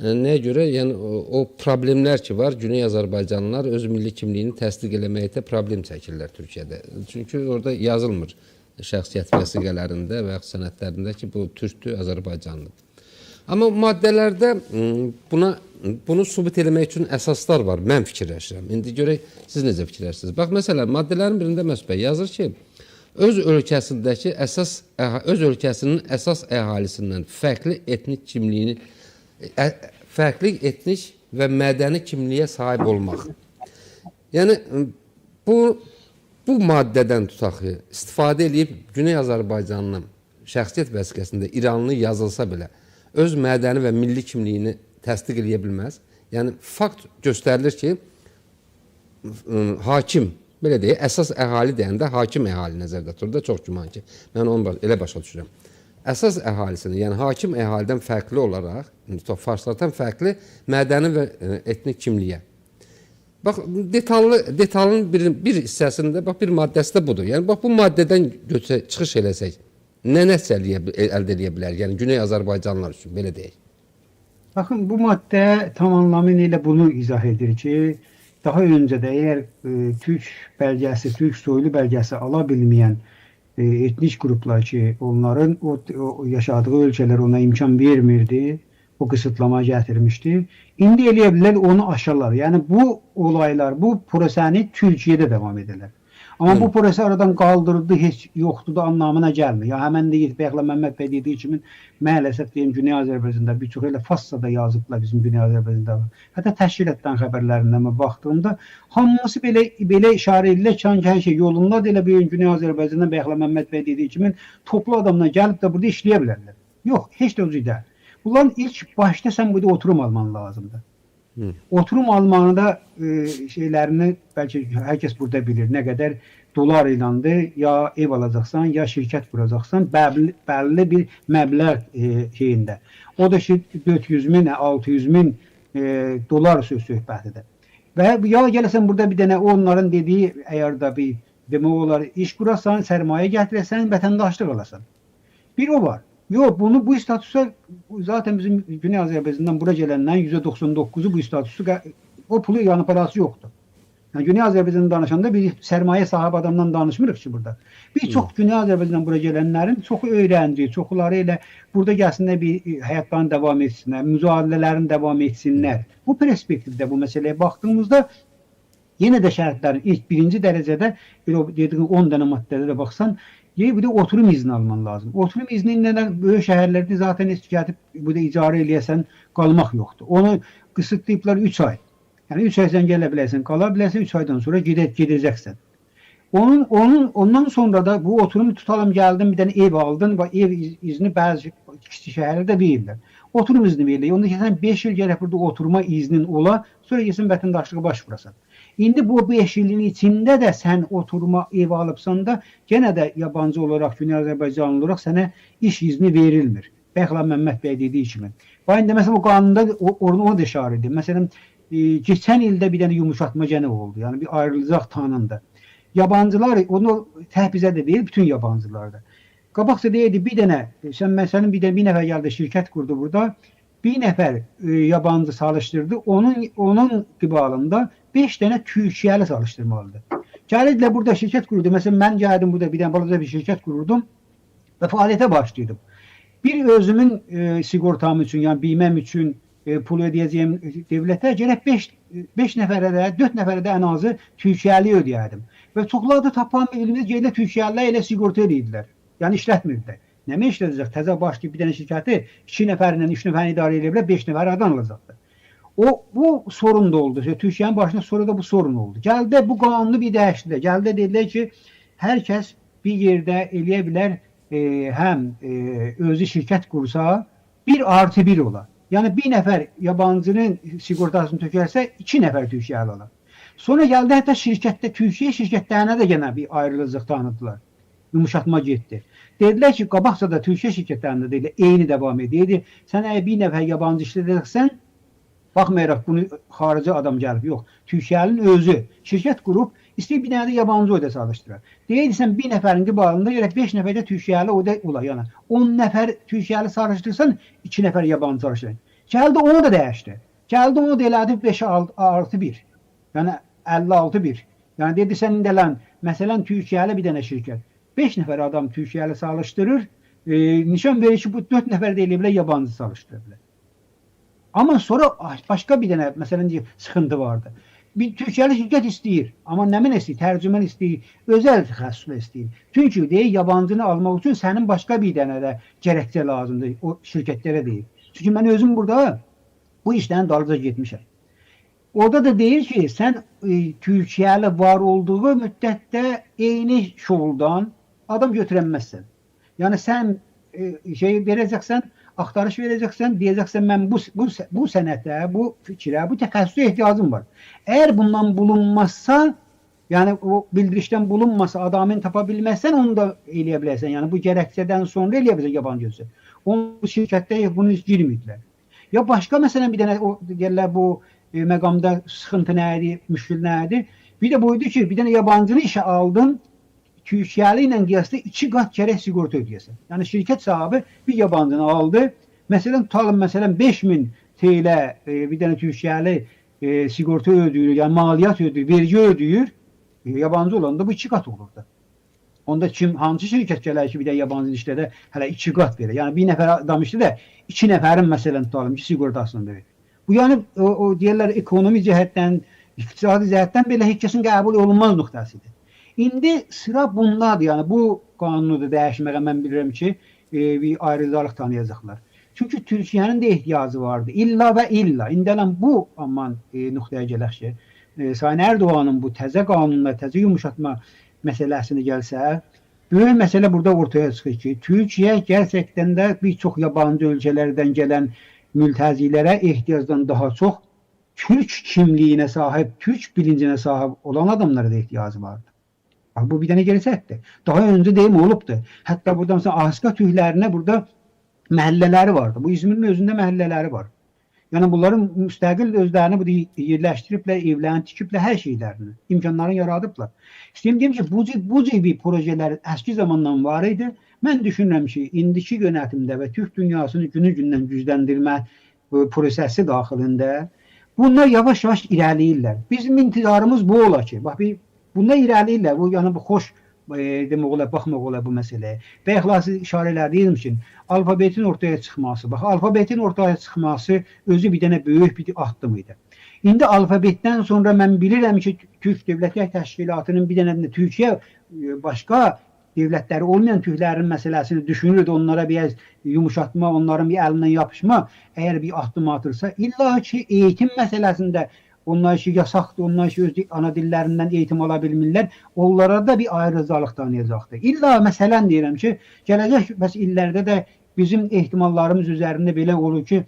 Nəyə görə? Yəni o problemlər ki var, Güney Azərbaycanlılar öz milli kimliyini təsdiq eləməkdə problem çəkirlər Türkiyədə. Çünki orada yazılmır şəxsiyyət vəsiqələrində və yaxud sənədlərində ki, bu türkdür, Azərbaycanlıdır. Amma maddələrdə bunu sübut eləmək üçün əsaslar var. Mən fikirləşirəm. İndi görək, siz necə fikirləşirsiniz? Bax, məsələn, maddələrin birində Məsud bəy yazır ki, öz ölkəsinin əsas əhalisindən fərqli etnik və mədəni kimliyə sahib olmaq. Yəni, bu maddədən tutaq ki, istifadə edib Güney Azərbaycanının şəxsiyyət vəsiqəsində İranlı yazılsa belə, öz mədəni və milli kimliyini təsdiq edə bilməz. Yəni, fakt göstərilir ki, hakim, belə deyək, əsas əhali deyəndə hakim əhali nəzərdə tutulur da, çox güman ki, mən onu elə başa düşürəm. Əsas əhalisini, yəni hakim əhalidən fərqli olaraq, farslardan fərqli mədəni və etnik kimliyə. Bax, detalın bir hissəsində, bax, bir maddəsi də budur. Yəni, bax, bu maddədən çıxış eləsək, nə nəticə əldə edə bilər? Yəni, Güney Azərbaycanlılar üçün, belə deyək. Baxın, bu maddə tam anlamıyla ilə bunu izah edir ki, daha öncədə əgər türk bəlgəsi, türk soylu bəlgəsi ala bilməyən etnik qruplar ki, onların o yaşadığı ölkələr ona imkan vermirdi, o qısıtlama gətirmişdi. İndi eləyə bilər, onu aşarlar. Yəni, bu olaylar, bu prosesini Türkiyədə davam edirlər. Amma bu prosesi aradan qaldırdı, heç yoxdur da anlamına gəlmir. Ya, həmən deyil, Bəyəqlə Məmməd bəy dediyi kimi, məhəlləsət deyim, Güney Azərbaycanda bir çox elə Fassada yazıblar bizim Güney Azərbaycanda. Hətta təşkilatdan xəbərlərindən baxdığımda, hamısı belə işarə edilir ki, hər şey yolunda da elə bir Güney Azərbaycanda Bəyəqlə Məmməd bəy dediyi kimi, toplu adamla gəlib də burada işləyə bilərlər. Yox, heç də o cür deyil. Bunların ilk başda sən burada oturum alman lazımdır. Oturum almanında şeylərini bəlkə hər kəs burada bilir. Nə qədər dolar ilandır, ya ev alacaqsan, ya şirkət quracaqsan, bəlli bir məbləğ şeyində. O da ki, 400 min, 600 min dolar söhbətidir. Və ya gələsən burada bir dənə onların dediyi, əgər da bir demək olar, iş qurasan, sərmayə gətirəsən, vətəndaşlıq alasan. Bir o var. Yox, bu statusa zaten bizim Güney Azərbaycandan bura gələnlərin %99'u bu statusu, o pulu yanı parası yoxdur. Yəni, Güney Azərbaycandan danışanda bir sərmayə sahibi adamdan danışmırıq ki burada. Bir çox Güney Azərbaycandan bura gələnlərin çoxu öyrənci, çoxuları elə burada gəlsinlər bir həyatlarını davam etsinlər, müzahirələrini davam etsinlər. Bu perspektivdə bu məsələyə baxdığımızda yenə də şərtlərin ilk birinci dərəcədə dediğim 10 dənə maddələrə baxsan, bir də oturum izni alman lazım. Oturum izni ilə böyük şəhərlərdə zaten gəlib burada icarə eləyəsən qalmaq yoxdur. Onu qısıtlayıblar 3 ay. Yəni 3 ay sən gələ bilərsən, qala bilərsən, 3 aydan sonra gedəcəksən. Ondan sonra da bu oturumu tutalım, gəldin, bir dənə ev aldın və ev izni bəzi kiçik şəhərlərdə verirlər. Oturum izni verirlər. Onda ki, sən 5 il gələk burada oturma iznin ola, sonra gəlsin vətəndaşlığı başvurasan. İndi bu 5 ilin içində də sən oturma ev alıbsan da yenə də yabancı olaraq, Güney Azərbaycanlı olaraq sənə iş izni verilmir. Bəyəqlə Məmməd bəy dediyi kimi. Və indi məsələn o qanunda onu da işarə edir. Məsələn, keçən ildə bir dənə yumuşatma gənə oldu. Yəni bir ayrılacaq tanındı. Yabancılar, onu təhbizə də deyil, bütün yabancılarda. Qabaqca deyildi bir dənə, məsələn bir nəfər gəldi, şirkət qurdu burada. Bir nəfər yabancı çalışdırdı, onun qibalında 5 dənə Türkiyəli çalışdırmalıdır. Gəlidilər burada şirkət qururdu. Məsələn, mən gəldim burada bir dənə balaca bir şirkət qururdum və fəaliyyətə başlayırdım. Bir özümün sigortam üçün, yəni biməm üçün pul ödəyəcəyim devlətə gərək 5 nəfərə də, 4 nəfərə də ən azı Türkiyəli ödəyərdim. Və çoxları da tapan elimiz gedə Türkiyəlilər elə sigorta edirdilər. Yəni işlətmirdilər. Nəmə işlədəcək? Təzə başlayıb bir dənə şirkəti 2 nəfərlə 3 nəfərini idarə edə bilər, 5 nəfər adam alacaqdı. Bu sorun da oldu. Türkiyənin başında sonra da bu sorun oldu. Gəldi bu qanunu bir dəyişdilər. Gəldi dedilər ki, hər kəs bir yerdə eləyə bilər, həm özü şirkət qursa 1+1 olar. Yəni bir nəfər yabancının sigortasını tökərsə 2 nəfər Türkiyəli olar. Sonra gəldi hətta şirkətdə, Türkiyə şirkətlərinə də yenə bir ayrılıq tanıdılar. Yumuşatma getdi. Dedilər ki, qabaqca da Türkiyə şirkətlərində deyil, eyni davam edirdi. Sən əgər bir nəfər yabancı işlədəcəksən, baxmayaraq bunu xarici adam gəlib, yox. Türkiyəlinin özü şirkət qurub, istəyir bir dənə də yabancı o da çalışdırır. Deyirsən, bir nəfərin qıbalında görə 5 nəfər də Türkiyəli o da olar. Yəni 10 nəfər Türkiyəli çalışdırırsan, 2 nəfər yabancı çalışdırır. Gəldi onu da dəyişdi. Gəldi onu da elədi 5+1. Yəni 56+1. Yəni dedi, sən indələn, məsələn, Türkiyəli bir dənə şirkət. 5 nəfər adam Türkiyəli çalışdırır, nişan verir ki, bu 4 nəfər də elə bilər yabancı çalışdırır. Amma sonra başqa bir dənə, məsələn, sıxıntı vardı. Bir Türkiyəli şirkət istəyir, amma nəmin istəyir, tərcümən istəyir, özəl təxəssüslə istəyir. Çünki deyir, yabancını almaq üçün sənin başqa bir dənə də gərəkçə lazımdır, o şirkətlərə deyir. Çünki mən özüm burada bu işlərin dalıca getmişəm. Orada da deyir ki, sən Türkiyəli var olduğu müddətdə eyni şouldan adam götürənməzsən. Yəni sən verəcəksən, axtarış verəcəksən, deyəcəksən mən bu sənətə, bu fikrə, bu təxəssüsə ehtiyacım var. Əgər bundan bulunmazsa, yəni o bildirişdən bulunmasa, adamını tapa bilməzsən, onu da eləyə bilərsən. Yəni bu gərəkçədən sonra eləyə bilərsən yabancı gözü. Onun şirkətdə bunu girməyidilər. Ya başqa məsələn bir dənə deyirlər bu məqamda sıxıntı nə idi, müşkül nə idi? Bir də buydu ki, bir dənə yabancını işə aldın, Türkiyəli ilə qiyasda 2 qat gərək sigorta ödəyəsən. Yəni şirkət sahibi bir yabancını aldı. Məsələn, tutalım, məsələn 5000 TL bir dənə Türkiyəli sigorta ödəyir, yəni maliyyat ödəyir, vergi ödəyir. Yabancı olanda bu 2 qat olurdu. Onda hansı şirkət gələr ki, bir də yabancı işlədə hələ 2 qat verir. Yəni bir nəfər adam işlədə 2 nəfərin məsələn tutalım ki, sigortasını verir. Bu yəni o deyirlər ekonomi cəhətdən, iqtisadi cəhətdən belə heç kəsin qəbul olunmaz nöqtəsidir. İndi sıra bundadır. Yəni bu qanunu da dəyişməyə mən bilirəm ki, bir ayrıcalıq tanıyacaqlar. Çünki Türkiyənin də ehtiyacı vardı. İlla və illa. İndələn bu aman nöqtəyə gələk ki, Sayın Erdoğan'ın bu təzə qanunla, təzə yumuşatma məsələsini gəlsə, böyük məsələ burada ortaya çıxır ki, Türkiyə gerçəkdən də bir çox yabancı ölkələrdən gələn mültəzilərə ehtiyacdan daha çox Türk kimliyinə sahib, Türk bilincinə sahib olan adamlara da ehtiyacı vardı. Bu bir dənə gerçəkdir. Daha öncə deyim olubdur. Hətta burada məsələn Aska tüylərinə burada məhəllələri vardı. Bu İzmirin özündə məhəllələri var. Yəni bunların müstəqil özlərini burada yerləşdiriblər, evlərini tikiblər, hər şeylərini, imkanlarını yaradıblar. İstəyim deyim ki, bu cür bir projelər əski zamandan var idi. Mən düşünürəm ki, indiki yönetimdə və Türk dünyasını günü-gündən gücləndirmə prosesi daxilində bunlar yavaş-yavaş irəliyirlər. Bizim intizarımız bu ola ki, bax bunlar irəliyirlər. Bu yəni bu xoş demək olar, baxmaq olar bu məsələyə. Və ixlası işarələr deyim ki, alfabetin ortaya çıxması, bax alfabetin ortaya çıxması özü bir dənə böyük bir addım idi. İndi alfabetdən sonra mən bilirəm ki, Türk Dövlətlər Təşkilatının bir dənə Türkiyə başqa devlətləri olmayan türklərin məsələsini düşünürdü, onlara bir yumuşatma, onların bir əlindən yapışma, əgər bir addım atırsa, illa ki eğitim məsələsində onlar ki yasaqdır, onlar ki öz ana dillərindən eğitim ala bilmirlər, onlara da bir ayrıcalıq tanıyacaqdır. İlla məsələn deyirəm ki, gələcək illərdə də bizim ehtimallarımız üzərində belə olur ki,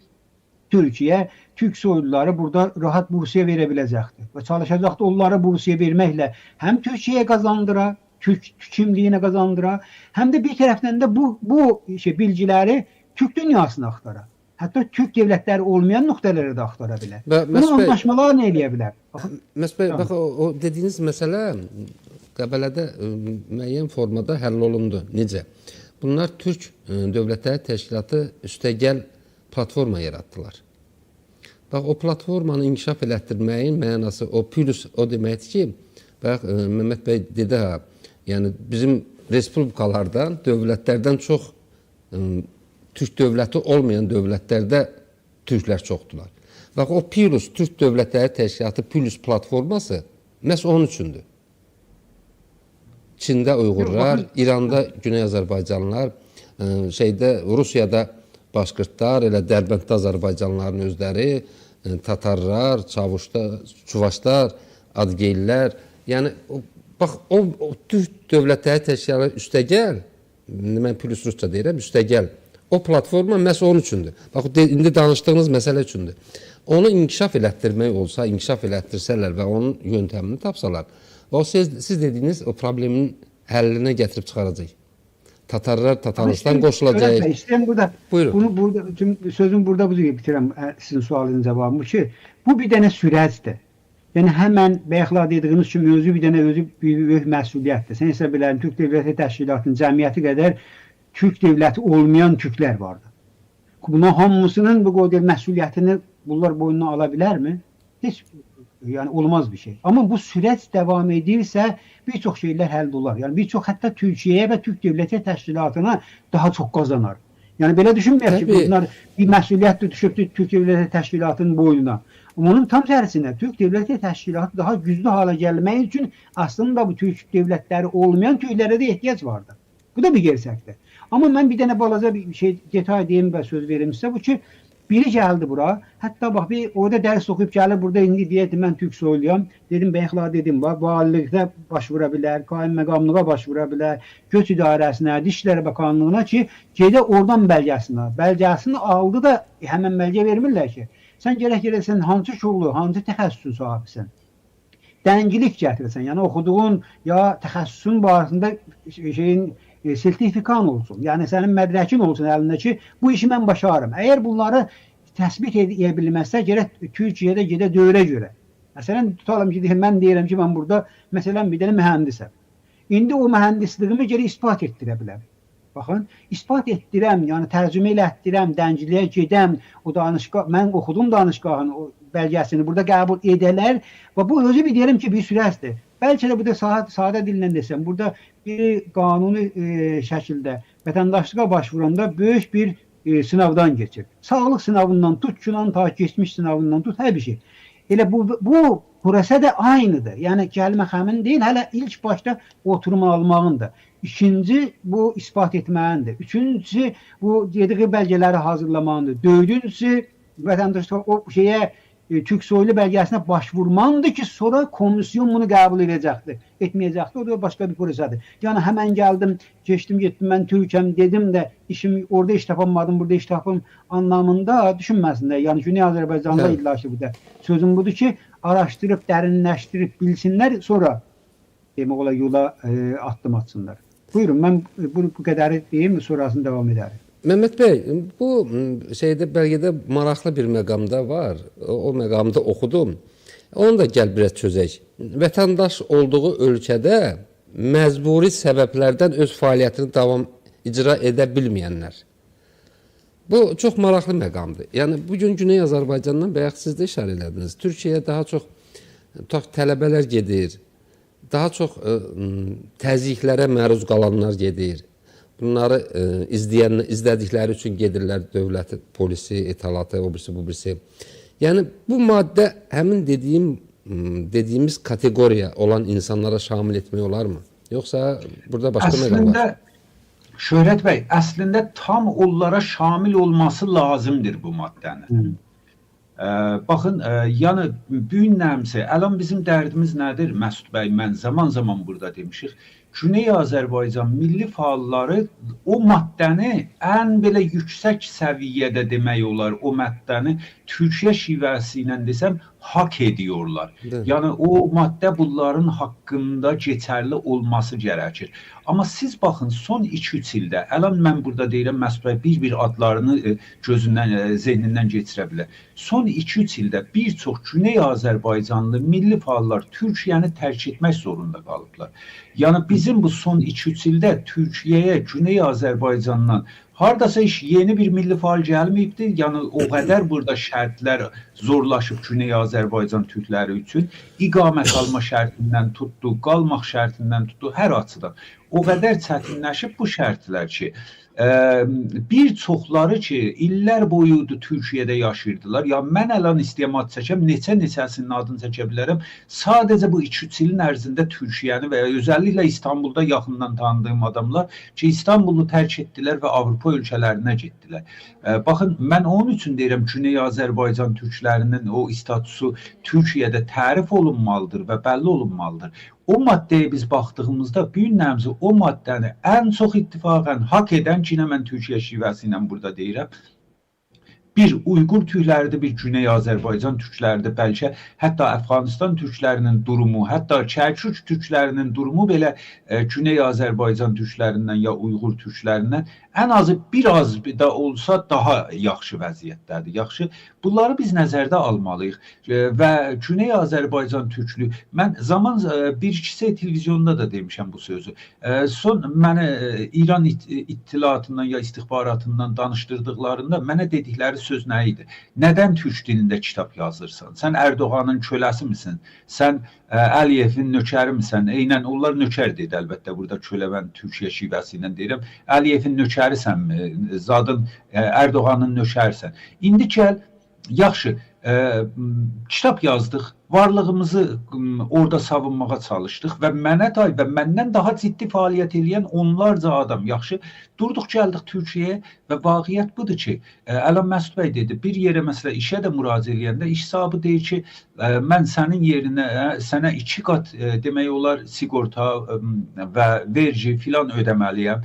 Türkiyə, Türk soyluları burada rahat bursiya verə biləcəkdir. Və çalışacaqdır onları bursiya verməklə həm Türkiyəyə qazandıra, Türk kimliyinə qazandıra, həm də bir tərəfdən də bu bilgiləri Türk dünyasına axtara. Hətta Türk devlətləri olmayan nöqtələri də axtara bilər. Bunu anlaşmalar nə eləyə bilər? Məsbəy, bax, o dediyiniz məsələ Qəbələdə müəyyən formada həll olundu. Necə? Bunlar Türk Dövlətləri Təşkilatı üstəgəl platforma yaratdılar. Bax, o platformanı inkişaf elətdirməyin mənası, o plus o deməkdir ki, bax, Mehmet bəy dedi ha, yəni bizim respublikalardan, dövlətlərdən çox Türk dövləti olmayan dövlətlərdə türklər çoxdular. Bax, o Pirus, Türk Dövlətləri Təşkilatı Pirus platforması məhz onun üçündür. Çində Uyğurlar, İranda Güney Azərbaycanlılar, Rusiyada Başqırtlar, elə Dərbənddə Azərbaycanlıların özləri, Tatarlar, Çuvaşlar, Adgeylər. Yəni, bax, o Türk Dövlətləri Təşkilatı üstəgəl, mən Pirus Rusça deyirəm, üstəgəl. O platforma məhz onun üçündür. Bax, indi danışdığınız məsələ üçündür. Onu inkişaf elətdirmək olsa, inkişaf elətdirsələr və onun yöntəmini tapsalar, o siz dediyiniz o problemin həllinə gətirib çıxaracaq. Tatarlar, Tataristan qoşulacaq. İstəyirəm burada, sözüm burada bu bitirəm sizin sualının cavabını ki, bu bir dənə sürəcdir. Yəni, həmən bayaqlar dediyiniz kimi özü bir dənə özü böyük məsuliyyətdir. Sən isə bilən, Türk Dövləti Təşkilatının cəmiyyəti qədər Türk dövləti olmayan Türklər vardır. Buna hamısının bu qədər məsuliyyətini bunlar boynuna ala bilərmi? Heç, yəni olmaz bir şey. Amma bu sürət davam edirsə, bir çox şeylər həll olar. Yəni bir çox hətta Türkiyəyə və Türk Dövləti Təşkilatına daha çox qazanar. Yəni belə düşünməyək ki, bunlar bir məsuliyyət düşübdür Türk Dövləti Təşkilatının boynuna. Amma onun tam tərsinə Türk Dövləti Təşkilatı daha güclü hala gəlmək üçün aslında bu Türk dövlətləri olmayan Türklərə də ehtiyac vardır. Bu da bir gerçəkdir. Amma mən bir dənə balaca bir şey detay deyim və söz verim sizə. Bu ki, biri gəldi bura. Hətta bax, orada dərs oxuyub gəlir, burada indi deyədim, mən türk soyluyam. Dedim, bayaqlar dedim, valilikdə başvura bilər, qaim məqamlığa başvura bilər, Göç İdarəsinə, Dişişləri Bakanlığına ki, gedə oradan bəlgəsini. Bəlgəsini aldı da həmən bəlgə vermirlər ki, sən gərək eləsən hansı şuğlu, hansı təxəssüsün sahibisən. Dəngilik gətirsən, yəni oxuduğun ya təxəssüsün barəsində sertifikan olsun. Yəni sənin mədrəkin olsun əlində ki, bu işi mən başarım. Əgər bunları təsbit edə bilməzsə, gərək Türkiyədə gedə dövrə görə. Məsələn, tutalım ki, mən deyirəm ki, mən burada məsələn bir dənə mühəndisəm. İndi o mühəndisliyimi geri ispat etdirə bilərəm. Baxın, ispat etdirəm, yəni tərcümə elətdirəm, dənciliyə gedəm, o danışqa, mən oxudum danışqahın bəlgəsini burada qəbul edələr və bu özü bir deyirəm ki, bir sürətdir. Bəlkə də burada sadə dillə desəm, burada bir qanuni şəkildə vətəndaşlığa başvuranda böyük bir sınavdan geçir. Sağlıq sınavından tut, ta geçmiş sınavından tut, hər bir şey. Elə bu prosə də aynıdır. Yəni gəlmə həmin deyil, hələ ilk başda oturma almağındır. İkinci, bu ispat etməyindir. Üçüncüsü, bu dediği bəlgələri hazırlamağındır. Dördüncüsü, vətəndaşlığa o şeyə Türk soylu bəlgəsinə başvurmandır ki, sonra komisyon bunu qəbul edəcəkdir, etməyəcəkdir. O da başqa bir prosedir. Yəni həmən gəldim, geçdim, getdim, mən Türkəm dedim də işim orada iş tapamadım, burada iş tapım anlamında düşünməsinlər. Yəni Güney Azərbaycanda illa ki, bu da sözüm budur ki, araşdırıb, dərinləşdirib bilsinlər, sonra demək olar yola addım atsınlar. Buyurun, mən bu qədəri deyim, sonrasını davam edərik. Mehmet Bey, bu bəlgədə maraqlı bir məqamda var. O məqamda oxudum. Onu da gəl biraz çözək. Vətəndaş olduğu ölkədə məcburi səbəblərdən öz fəaliyyətini icra edə bilməyənlər. Bu çox maraqlı məqamdır. Yəni bugün Güney Azərbaycandan bayaq siz də işarə elədiniz. Türkiyəyə daha çox tələbələr gedir. Daha çox təzyiqlərə məruz qalanlar gedir. Bunları izlədikləri üçün gedirlər dövləti, polisi, etalatı, o birisi, bu birisi. Yəni bu maddə həmin dediyimiz kateqoriya olan insanlara şamil etmək olarmı? Yoxsa burada başqa məqam var? Şöhrət bəy, əslində tam onlara şamil olması lazımdır bu maddənin. Baxın, yəni büyün nəmsə, əlan bizim dərdimiz nədir? Məsud bəy, mən zaman burada demişik. Güney Azərbaycan milli fəalları o maddəni ən belə yüksək səviyyədə demək olar, o maddəni Türkiyə şivəsi ilə desəm, hak ediyorlar. Yəni o maddə bunların haqqında geçərli olması gərəkir. Amma siz baxın, son 2-3 ildə, əlan mən burada deyirəm, Məsud bəy bir adlarını gözündən, zehnindən geçirə bilər. Son 2-3 ildə bir çox Güney Azərbaycanlı milli fəallar Türkiyəni tərk etmək zorunda qalıblar. Yəni bizim bu son 2-3 ildə Türkiyəyə, Güney Azərbaycandan hardasa yeni bir milli faal gəlməyibdir. Yəni o qədər burada şərtlər zorlaşıb Güney Azərbaycan türkləri üçün iqamət alma şərtindən tutdu, qalmaq şərtindən tutdu, hər açıdan o qədər çətinləşib bu şərtlər ki, bir çoxları ki, illər boyudur Türkiyədə yaşayırdılar. Ya mən əlan istəyəm ad çəkəm, neçəsinin adını çəkə bilərəm. Sadəcə bu 2-3 ilin ərzində Türkiyəni və özəlliklə İstanbulda yaxından tanıdığım adamlar ki, İstanbulu tərk etdilər və Avropa ölkələrinə getdilər. Baxın, mən onun üçün deyirəm, Güney Azərbaycan türklərinin o statusu Türkiyədə tərif olunmalıdır və bəlli olunmalıdır. O maddəyə biz baxdığımızda bir nəmzi o maddəni ən çox ittifaqən hak edən ki, mən Türkiyə şivəsi ilə burada deyirəm, bir Uyğur türkləridir, bir Güney Azərbaycan türkləridir, bəlkə hətta Əfqanistan türklərinin durumu, hətta Kərkük türklərinin durumu belə Güney Azərbaycan türklərindən ya Uyğur türklərindən ən azı biraz da olsa daha yaxşı vəziyyətdədir. Yaxşı, bunları biz nəzərdə almalıyıq və Güney Azərbaycan türklü, mən zaman bir-ikisi televizyonda da demişəm bu sözü. Son mənə İran ittilatından ya istihbaratından danışdırdıqlarında mənə dedikləri söz nə idi? Nədən türk dilində kitab yazırsan? Sən Erdoğanın köləsi misin? Sən Əliyevin nökəri misən? Eynən onlar nökər dedi, əlbəttə burada kölə mən Türkiyə şivəsi ilə deyirəm. Əliyevin nökərisənmi? Zadın Erdoğanın nökərisən. İndi gəl, yaxşı, kitab yazdıq, varlığımızı orada savunmağa çalışdıq və mənə day və məndən daha ciddi fəaliyyət edən onlarca adam, yaxşı, durduq gəldik Türkiyəyə və vaqiət budur ki, Əlan Məsud bəy dedi, bir yerə məsələ işə də müraciət edəndə iş sahibi deyir ki, mən sənin yerinə sənə 2 qat demək olar sigorta və vergi filan ödəməliyəm.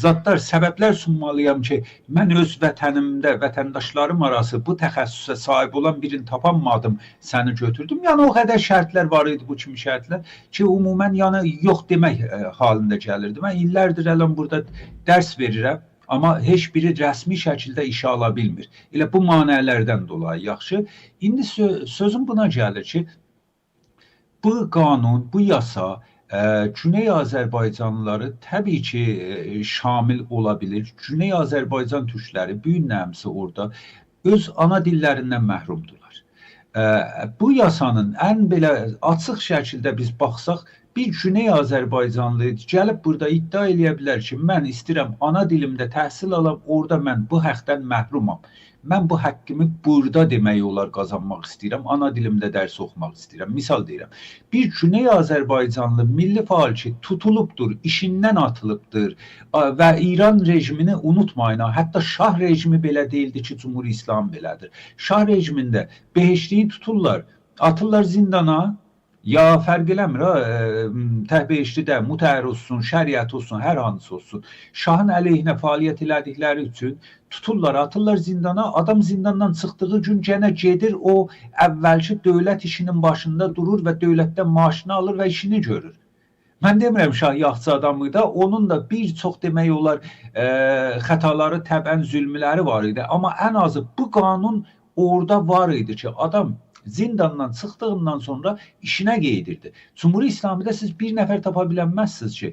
Zadlar, səbəblər sunmalıyam ki, mən öz vətənimdə, vətəndaşlarım arası bu təxəssüsə sahib olan birini tapanmadım, səni götürdüm. Yəni o qədər şərtlər var idi, bu kimi şərtlər ki, ümumən yəni yox demək halında gəlirdi. Mən illərdir Əlan burada dərs verirəm, amma heç biri rəsmi şəkildə işə ala bilmir. Elə bu manələrdən dolayı, yaxşı. İndi sözüm buna gəlir ki, bu qanun, bu yasa Güney Azərbaycanlıları təbii ki şamil ola bilir. Güney Azərbaycan türkləri bir nəmsi orada öz ana dillərindən məhrumdurlar. Bu yasanın ən belə açıq şəkildə biz baxsaq, bir Güney Azərbaycanlı gəlib burada iddia eləyə bilər ki, mən istəyirəm ana dilimdə təhsil alam, orada mən bu həqdən məhrumam. Mən bu haqqımı burada demək olar qazanmaq istəyirəm, ana dilimdə dərs oxumaq istəyirəm. Misal deyirəm, bir Güney Azərbaycanlı milli faal ki, tutulubdur, işindən atılıbdır və İran rejimini unutmayın, hətta Şah rejimi belə deyildi ki, Cumhur İslam belədir. Şah rejimində behişliyi tuturlar, atırlar zindana, ya fərq eləmir, təhbehişlidə mütəhər olsun, şəriət olsun, hər hansı olsun. Şahın əleyhinə fəaliyyət elədikləri üçün tuturlar, atırlar zindana, adam zindandan çıxdığı gün gənə gedir, o əvvəlki dövlət işinin başında durur və dövlətdən maaşını alır və işini görür. Mən demirəm Şah yaxşı adamı da, onun da bir çox demək olar xətaları, təbən zülmləri var idi. Amma ən azı bu qanun orada var idi ki, adam zindandan çıxdığından sonra işinə qeydirdi. Cumhuri İslamidə siz bir nəfər tapa bilənməzsiniz ki,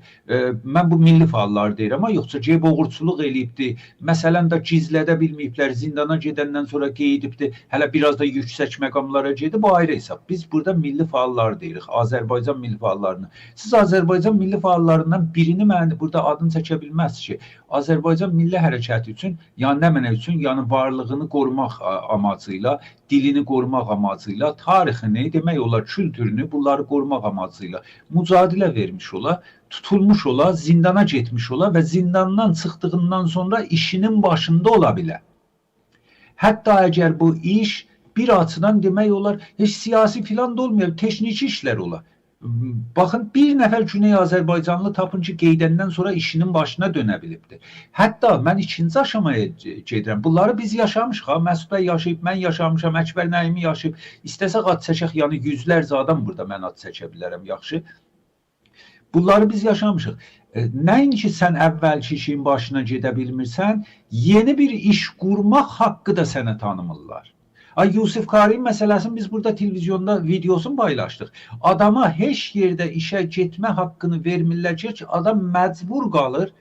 mən bu milli faallar deyirəm, amma yoxsa ceb oğurçuluq eləyibdi, məsələn də gizlədə bilməyiblər, zindana gedəndən sonra qeydibdi, hələ biraz da yüksək məqamlara gedib, bu ayrı hesab. Biz burada milli faallar deyirik, Azərbaycan milli faallarını. Siz Azərbaycan milli faallarından birini mən burada adını çəkə bilməzsiniz ki, Azərbaycan milli hərəkəti üçün, yəni nə mənə üçün, yəni varlığını qorumaq amacıyla, dilini qorumaq amacıyla, tarixini, demək olar, kültürünü, bunları qorumaq amacıyla mücadilə vermiş ola, tutulmuş ola, zindana getmiş ola və zindandan çıxdığından sonra işinin başında ola bilər. Hətta əgər bu iş bir açıdan demək olar, heç siyasi filan da olmuyor, texniki işlər ola. Baxın, bir nəfər Güney Azərbaycanlı tapın ki, qeydəndən sonra işinin başına dönə bilibdir. Hətta mən ikinci aşamaya gedirəm. Bunları biz yaşamışıq. Məsud bəy yaşayıb, mən yaşamışam, Əkbər Nəyimi yaşayıb. İstəsək ad çəkək, yəni yüzlərcə adam burada mən ad çəkə bilərəm, yaxşı. Bunları biz yaşamışıq. Nəinki sən əvvəlki işin başına gedə bilmirsən, yeni bir iş qurmaq haqqı da sənə tanımırlar. Yusif Karim məsələsini biz burada televizyonda videosunu paylaşdıq. Adama heç yerdə işə getmə haqqını vermirlər ki, adam məcbur qalır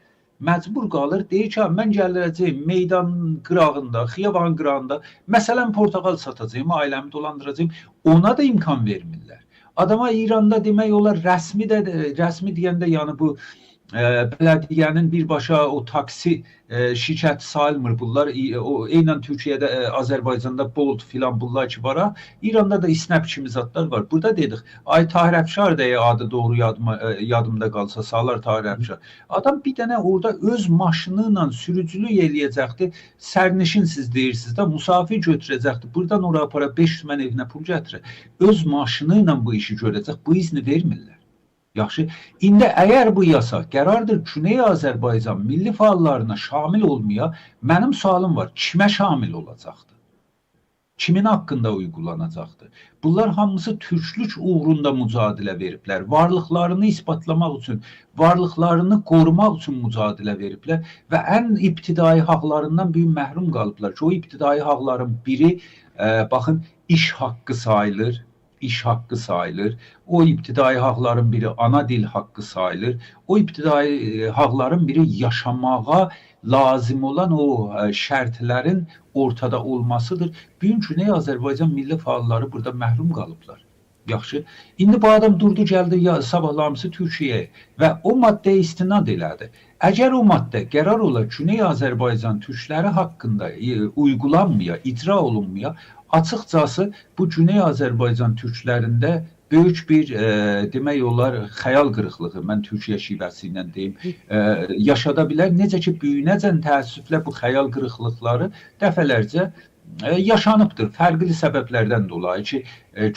məcbur qalır, deyir ki, mən gələcəyim meydan qırağında, xiyaban qırağında, məsələn, portaqal satacağım, ailəmi dolandıracağım, ona da imkan vermirlər. Adama İranda demək olar, rəsmi deyəndə, yəni bu bələdiyyənin birbaşa o taksi şirkəti sayılmır bunlar. O eynən Türkiyədə, Azərbaycanda Bolt filan bunlar ki var. İranda da İsnəp kimi zatlar var. Burada dedik, ay Tahir Əfşar deyə adı doğru yadımda qalsa, Salar Tahir Əfşar. Adam bir dənə orada öz maşını ilə sürücülük eləyəcəkdi. Sərnişinsiz deyirsiniz də, musafir götürəcəkdi. Buradan oraya para 500 mən evinə pul gətirir. Öz maşını ilə bu işi görəcək. Bu izni vermirlər. Yaxşı. İndi əgər bu yasa qərardır Güney Azərbaycan milli fəallarına şamil olmaya, mənim sualım var. Kimə şamil olacaqdır? Kimin haqqında uygulanacaqdır? Bunlar hamısı türklük uğrunda mücadilə veriblər. Varlıqlarını isbatlamaq üçün, varlıqlarını qorumaq üçün mücadilə veriblər və ən ibtidai haqlarından bir məhrum qalıblar ki, o ibtidai haqların biri, baxın, iş haqqı sayılır. İş haqqı sayılır. O ibtidai haqların biri ana dil haqqı sayılır. O ibtidai haqların biri yaşamağa lazım olan o şərtlərin ortada olmasıdır. Bugün Güney Azərbaycan milli fəalları burada məhrum qalıblar. Yaxşı. İndi bu adam durdu, gəldi sabahlarımızı Türkiyəyə və o maddəyə istinad elədi. Əgər o maddə qərar olar Güney Azərbaycan türkləri haqqında uygulanmaya, icra olunmaya, açıqcası bu Güney Azərbaycan türklərində böyük bir demək olar xəyal qırıqlığı, mən Türkiyə şivəsi ilə deyim, yaşada bilər. Necə ki, büyünəcən təəssüflə bu xəyal qırıqlıqları dəfələrcə yaşanıbdır. Fərqli səbəblərdən dolayı ki,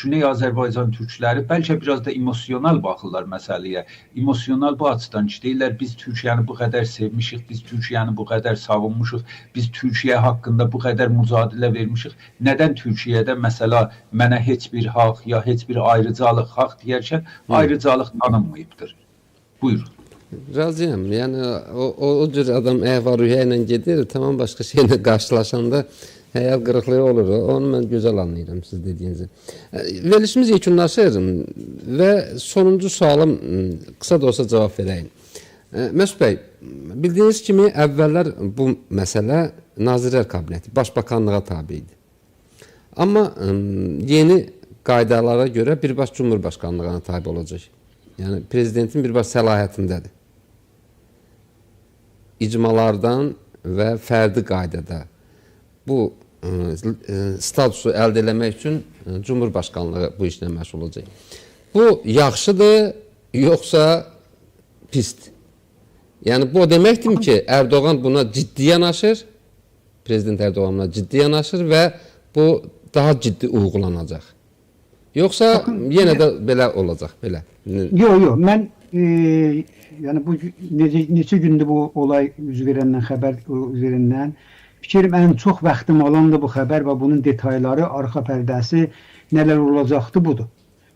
Güney Azərbaycan türkləri bəlkə biraz da emosional baxırlar məsələyə. Emosional bu açıdan ki, deyirlər, biz Türkiyəni bu qədər sevmişik, biz Türkiyəni bu qədər savunmuşuq, biz Türkiyə haqqında bu qədər mücadilə vermişik. Nədən Türkiyədə mesela mənə heç bir haq ya heç bir ayrıcalıq haq deyərkən ayrıcalıq tanınmayıbdır. Buyurun. Razıyam. Yəni o cür adam əhval-ruhiyyə ilə gedir, tamam başqa şeylə qarşılaşanda həyal qırıqlığı olur. Onu mən gözəl anlayıram siz dediyinizi. Verilişimiz yekunlaşır və sonuncu sualım qısa da olsa cavab verəyim. Məsud bəy, bildiyiniz kimi əvvəllər bu məsələ Nazirlər Kabineti, Başbakanlığa tabi idi. Amma yeni qaydalara görə birbaş Cumhurbaşkanlığına tabi olacaq. Yəni prezidentin birbaş səlahiyyətindədir. İcmalardan və fərdi qaydada bu statusu əldə eləmək üçün Cumhurbaşkanlığı bu işlə məşğul olacaq. Bu yaxşıdır, yoxsa pisdir? Yəni bu deməkdir ki, Erdoğan buna ciddi yanaşır, Prezident Erdoğan buna ciddi yanaşır və bu daha ciddi uygulanacaq. Yoxsa yenə də belə olacaq, belə? Yox, mən yəni bu neçə gündür bu olay üz verəndən, xəbər üz verəndən fikrim ən çox vaxtım alandı bu xəbər və bunun detayları, arxa pərdəsi nələr olacaqdı budur.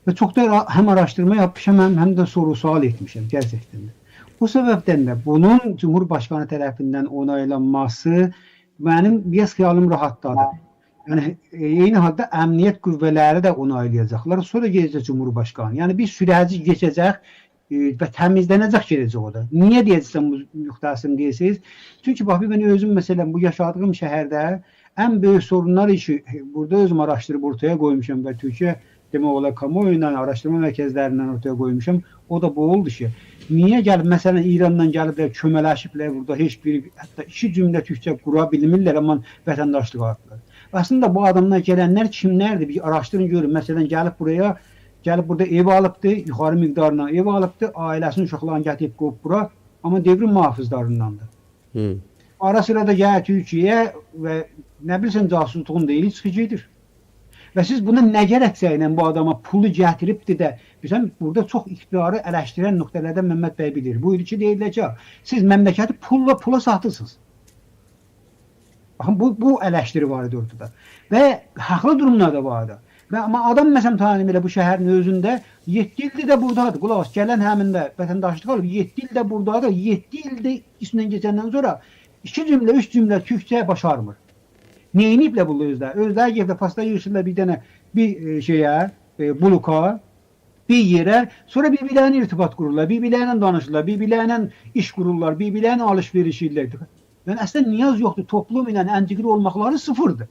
Və çox da həm araşdırma yapmışam, həm də soru-sual etmişəm gerçəkdən də. Bu səbəbdən də bunun Cumhurbaşkanı tərəfindən onaylanması mənim biraz xiyalım rahatladı. Yəni eyni halda əmniyyət qüvvələri də onaylayacaqlar. Sonra gedəcək Cumhurbaşkanı. Yəni bir sürəci keçəcək və təmizlənəcək gedəcək o da. Niyə deyəcəksən bu müxtəsim deyirsiniz? Çünki bax, mən özüm məsələn bu yaşadığım şəhərdə ən böyük sorunlar işi burada özüm araşdırıb ortaya qoymuşam və Türkiyə demək olar kamuoyu ilə araşdırma mərkəzlərindən ortaya qoymuşam. O da bu oldu ki, niyə gəlib məsələn İrandan gəliblər, kömələşiblər burada heç bir, hətta iki cümlə türkçə qura bilmirlər, amma vətəndaşlıq alırlar. Aslında bu adamlar gələnlər kimlərdir? Bir araşdırın görün. Məsələn gəlib burada ev alıbdı, yuxarı miqdarla ev alıbdı, ailəsinin uşaqlarını gətirib qoyub bura, amma devrin mühafizlarındandır. Ara sıra da gəlir Türkiyəyə və nə bilirsən casusluğun deyil, çıxı gedir. Və siz buna nə gərəksə ilə bu adama pulu gətiribdir də, bilirsən, burada çox iqtidarı ələşdirən nöqtələrdən Məmməd bəy bilir. Bu ilki deyirlər ki, siz məmləkəti pula satırsınız. Baxın, bu ələşdiri var idi ortada. Və haqlı durumlar da var idi. Amma adam məsələn tanım elə bu şəhərin özündə 7 ildir də buradadır. Qulaq as, gələn həmində vətəndaşlıq alıb 7 il də buradadır. 7 ildə üstündən keçəndən sonra 2 cümlə, 3 cümlə türkçə başarmır. Neyiniblə bu özlər? Özlər gedib pasta yığışırlar bir dənə bir şeyə, buluka. bir yerə, sonra bir-birlərinə irtibat qururlar, bir-birlərinə danışırlar, bir-birlərinə iş qururlar, bir-birlərinə alış-veriş edirlər. Yəni əslində niyaz yoxdur, toplum ilə entegre olmaqları sıfırdır.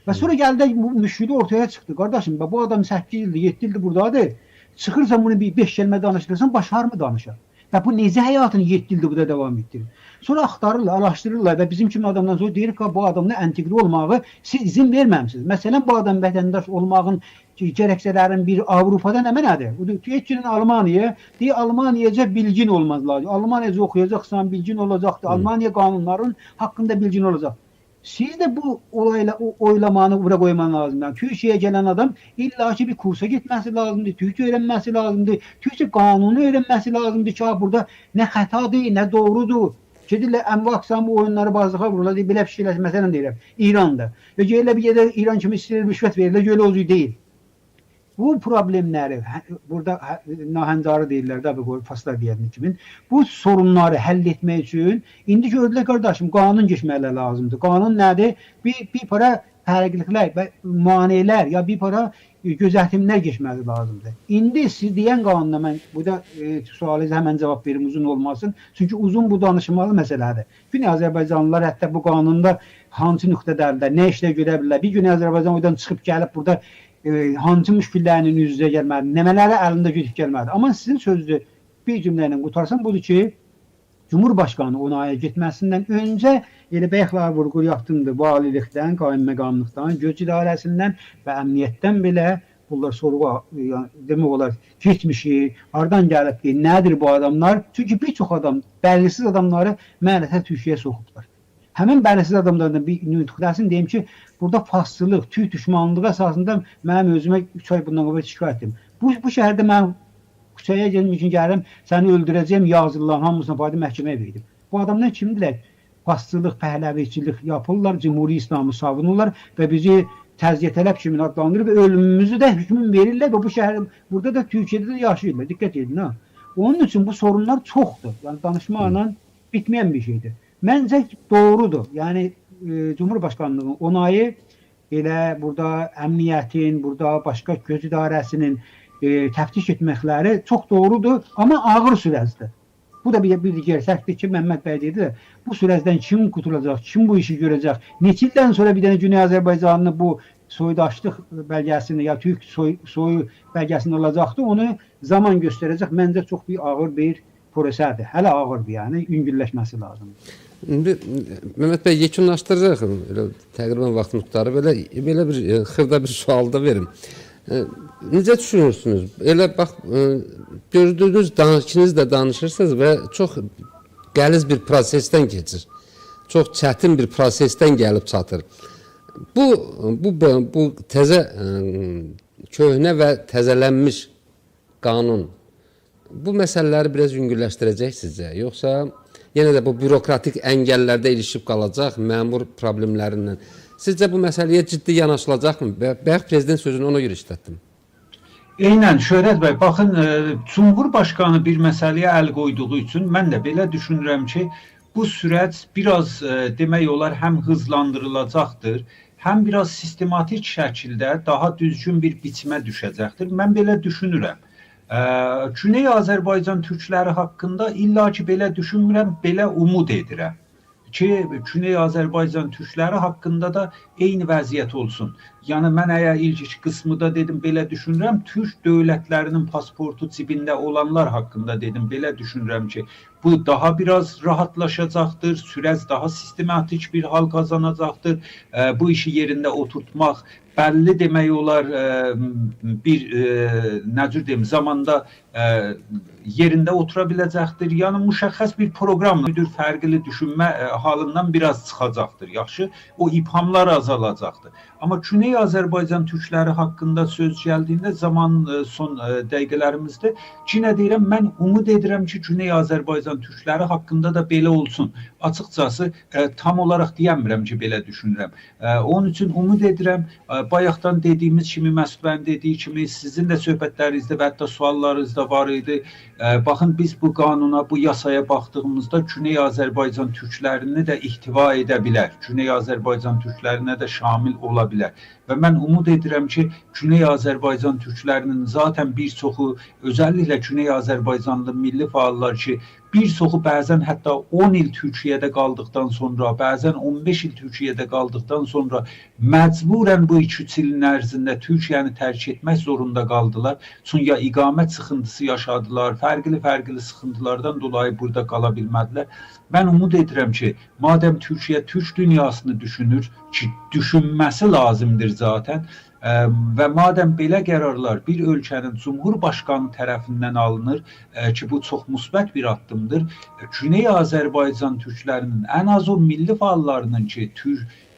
Və sonra gəldi bu müşkülü ortaya çıxdı. Qardaşım, bu adam 8 ildir, 7 ildir buradadır. Çıxırsan bunu bir 5 kəlmə danışdırırsan, başar mı danışar? Və bu necə həyatını 7 ildir burada davam etdirir? Sonra axtarırlar, araşdırırlar və bizim kimi adamdan sonra deyir ki, bu adamla entegre olmağı siz izin verməmisiniz. Məsələn, bu adam vətəndaş olmağın gerekçələrin bir Avropada nə mənadır? Geçin Almanya'ya, diye Almaniyaca bilgin olmaz lazım. Almanyaca okuyacaksan bilgin olacaktır. Almanya kanunların hakkında bilgin olacak. Siz de bu olayla oylamanı bura koyman lazım. Yani Türkiye'ye gelen adam illaki bir kursa gitmesi lazımdı. Türkçe öğrenmesi lazımdı. Türkçe kanunu öğrenmesi lazımdı ki burada ne hatadır, ne doğrudur. Gedirlər əmva aksamı oyunları bazlığa vururlar, belə bir şeylər, məsələn deyirəm, İranda. Və gəlirlər bir yerdə İran kimi istəyir, rüşvət verirlər, gölə ozu deyil. Bu problemləri, burada nahəncarı deyirlər də, bu faslar deyənin kimin, bu sorunları həll etmək üçün, indi gördülər qardaşım, qanun geçmələri lazımdır. Qanun nədir? Bir para fərqliklər, maneələr, ya bir para gözətimlər geçməli lazımdır. İndi siz deyən qanunla, mən burada sualınıza həmən cavab verim, uzun olmasın. Çünki uzun bu danışmalı məsələdir. Güney Azərbaycanlılar hətta bu qanunda hansı nöqtələrdə, nə işlə görə bilirlər. Bir Güney Azərbaycan oradan çıxıb gəlib burada hansı müşkillərinin üz-üzə gəlməli, nəmələri əlində götürüb gəlməli. Amma sizin sözü bir cümlə ilə qutarsam budur ki, Cumhurbaşkanı onaya getməsindən öncə elə bəyəxlər vurğu yaptımdır. Valilikdən, qaim məqamlıqdan, göç idarəsindən və əmniyyətdən belə bunlar sorğu demək olar keçmişi, hardan gəlib, nədir bu adamlar? Çünki bir çox adam, bəlirsiz adamları məhəllədə Türkiyəyə soxublar. Həmin bəlirsiz adamlardan bir nütqdəsini deyim ki, burada faslılıq, tüy düşmanlığı əsasında mənim özümə 3 ay bundan qabaq şikayət edim. Bu şəhərdə mən küçəyə gelmiş üçün gəlirəm, səni öldürəcəyim, yazırlar, hamısına fayda məhkəməyə verdim. Bu adamlar kimdirlər? Faslılıq, pəhləviçilik yapırlar, Cumhuri İslamı savunurlar və bizi təziyə tələb kimi adlandırır və ölümümüzü də hükmün verirlər və bu şəhər, burada da Türkiyədə də yaşayırlar, diqqət edin ha. Onun üçün bu sorunlar çoxdur, yəni danışmaqla bitməyən bir şeydir. Məncə doğrudur, yəni Cumhurbaşkanlığının onayı elə burada əmniyyətin, burada başqa göz idarəsinin təftiş etməkləri çox doğrudur, amma ağır sürəcdir. Bu da bir gerçəkdir ki, Məhəmməd bəy dedi də, bu sürəcdən kim qutulacaq, kim bu işi görəcək? Neçə ildən sonra bir dənə Güney Azərbaycanlı bu soydaşlıq bəlgəsini, ya Türk soyu bəlgəsini alacaqdı, onu zaman göstərəcək. Məncə çox bir ağır bir prosesdir. Hələ ağırdır, yəni yüngülləşməsi lazımdır. İndi Mehmet Bey yekunlaşdıracaq, təqribən vaxt miqdarı belə bir xırda bir sual da verim. Necə düşünürsünüz? Elə bax, gördüyünüz, ikiniz də danışırsınız və çox qəliz bir prosesdən keçir. Çox çətin bir prosesdən gəlib çatır. Bu təzə, köhnə və təzələnmiş qanun bu məsələləri biraz yüngülləşdirəcək sizcə? Yoxsa yenə də bu bürokratik əngəllərdə ilişib qalacaq, məmur problemlərindən? Sizcə bu məsələyə ciddi yanaşılacaqmı? Bayaq prezident sözünü ona görə işlətdim. Eynən Şöhrət bəy, baxın, Cumhurbaşkanı bir məsələyə əl qoyduğu üçün mən də belə düşünürəm ki, bu sürət biraz demək olar həm hızlandırılacaqdır, həm biraz sistematik şəkildə daha düzgün bir biçimə düşəcəkdir. Mən belə düşünürəm. Güney Azərbaycan türkləri haqqında illa ki belə düşünmürəm, belə umud edirəm ki, Güney Azərbaycan türkləri haqqında da eyni vəziyyət olsun. Yəni, mən əgər ilk qismida dedim, belə düşünürəm, türk dövlətlərinin pasportu cibində olanlar haqqında dedim, belə düşünürəm ki, bu daha biraz rahatlaşacaqdır, sürəc daha sistematik bir hal qazanacaqdır, bu işi yerində oturtmaq, bəlli demək olar bir nəcür deyim, zamanda yerində otura biləcəkdir. Yəni, müşəxəs bir proqramla müdür fərqli düşünmə halından biraz çıxacaqdır. Yaxşı, o ibhamlar azalacaqdır. Amma Güney Azərbaycan türkləri haqqında söz gəldiyində zaman son dəqiqələrimizdə yenə deyirəm, mən umud edirəm ki, Güney Azərbaycan türkləri haqqında da belə olsun. Açıqcası tam olaraq deyəmirəm ki, belə düşünürəm. Onun üçün umud edirəm, bayaqdan dediyimiz kimi, Məsud bəyin dediyi kimi, sizin də söhbətlərinizdə və hətta suallarınızda var idi. Baxın, biz bu qanuna, bu yasaya baxdığımızda Güney Azərbaycan türklərini də ihtiva edə bilər. Güney Azərbaycan türklərinə də şamil ola bilər. Və mən umud edirəm ki, Güney Azərbaycan türklərinin zaten bir çoxu, özəlliklə Güney Azərbaycanlı milli fəallar ki, bir çoxu bəzən hətta 10 il Türkiyədə qaldıqdan sonra, bəzən 15 il Türkiyədə qaldıqdan sonra məcburən bu 2-3 ilin ərzində Türkiyəni tərk etmək zorunda qaldılar. Çünki ya iqamət sıxıntısı yaşadılar, fərqli sıxıntılardan dolayı burada qala bilmədilər. Mən umud edirəm ki, madəm Türkiyə Türk dünyasını düşünür ki, düşünməsi lazımdır zaten və madəm belə qərarlar bir ölkənin Cumhurbaşqanı tərəfindən alınır ki, bu çox müsbət bir addımdır. Güney Azərbaycan türklərinin ən az o milli fəallarının ki,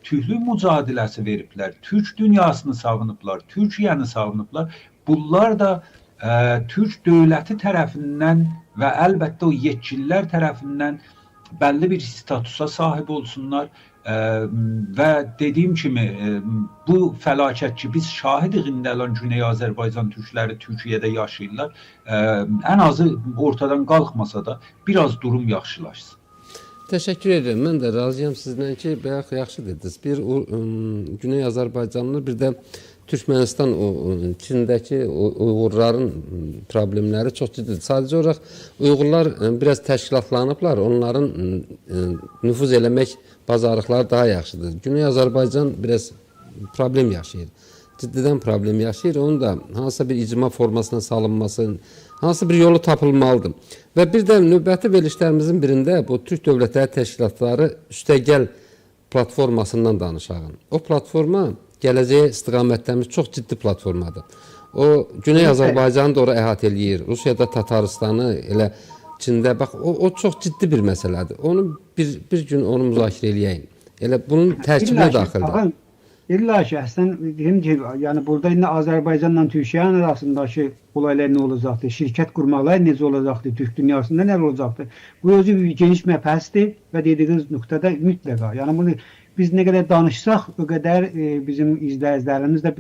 tühlü mücadiləsi veriblər, Türk dünyasını savunublar, Türkiyəni savunublar. Bunlar da Türk dövləti tərəfindən və əlbəttə o yetkililər tərəfindən bəlli bir statusa sahib olsunlar və dediyim kimi bu fəlakət ki, biz şahidik indi olan Güney Azərbaycan türkləri Türkiyədə yaşayırlar. Ən azı ortadan qalxmasa da biraz durum yaxşılaşsın. Təşəkkür edirəm. Mən də razıyam sizlə ki, bayaq yaxşı dediniz. Bir Güney Azərbaycanlı, bir də Türkmenistan Çindəki Uyğurların problemləri çox ciddidir. Sadəcə olaraq Uyğurlar biraz təşkilatlanıblar, onların nüfuz eləmək bacarıqları daha yaxşıdır. Güney Azərbaycan biraz problem yaşayır. Ciddidən problem yaşayır. Onun da hansısa bir icma formasına salınması, hansısa bir yolu tapılmalıdır. Və bir də növbəti verilişlərimizin birində bu Türk Dövlətləri Təşkilatları Üstəgəl platformasından danışağın. O platforma gələcəyə istiqamətləmiş çox ciddi platformadır. O Güney Azərbaycanı da ora əhatə eləyir. Rusiyada Tataristanı, elə Çində, bax o çox ciddi bir məsələdir. Onu bir gün onu müzakirə eləyək. Elə bunun tərkibinə daxildir. İlla ki, əslən deyim ki, yəni burada indi Azərbaycanla Türkiyənin arasındakı olaylar nə olacaqdır? Şirkət qurmalar necə olacaqdır? Türk dünyasında nə olacaqdır? Bu özü geniş məbhəsdir və dediyiniz nöqtədə mütləqa. Yəni bunu biz nə qədər danışsaq, o qədər bizim izləyicilərimiz də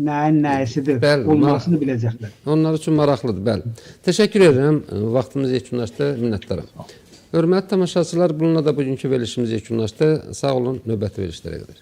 nəyin nəyisidir olmasını biləcəklər. Onlar üçün maraqlıdır, bəli. Təşəkkür edirəm. Vaxtımız yekunlaşdı, minnətdaram. Hörmətli tamaşaçılar, bununla da bugünkü verilişimiz yekunlaşdı. Sağ olun, növbəti verilişlərə qədər.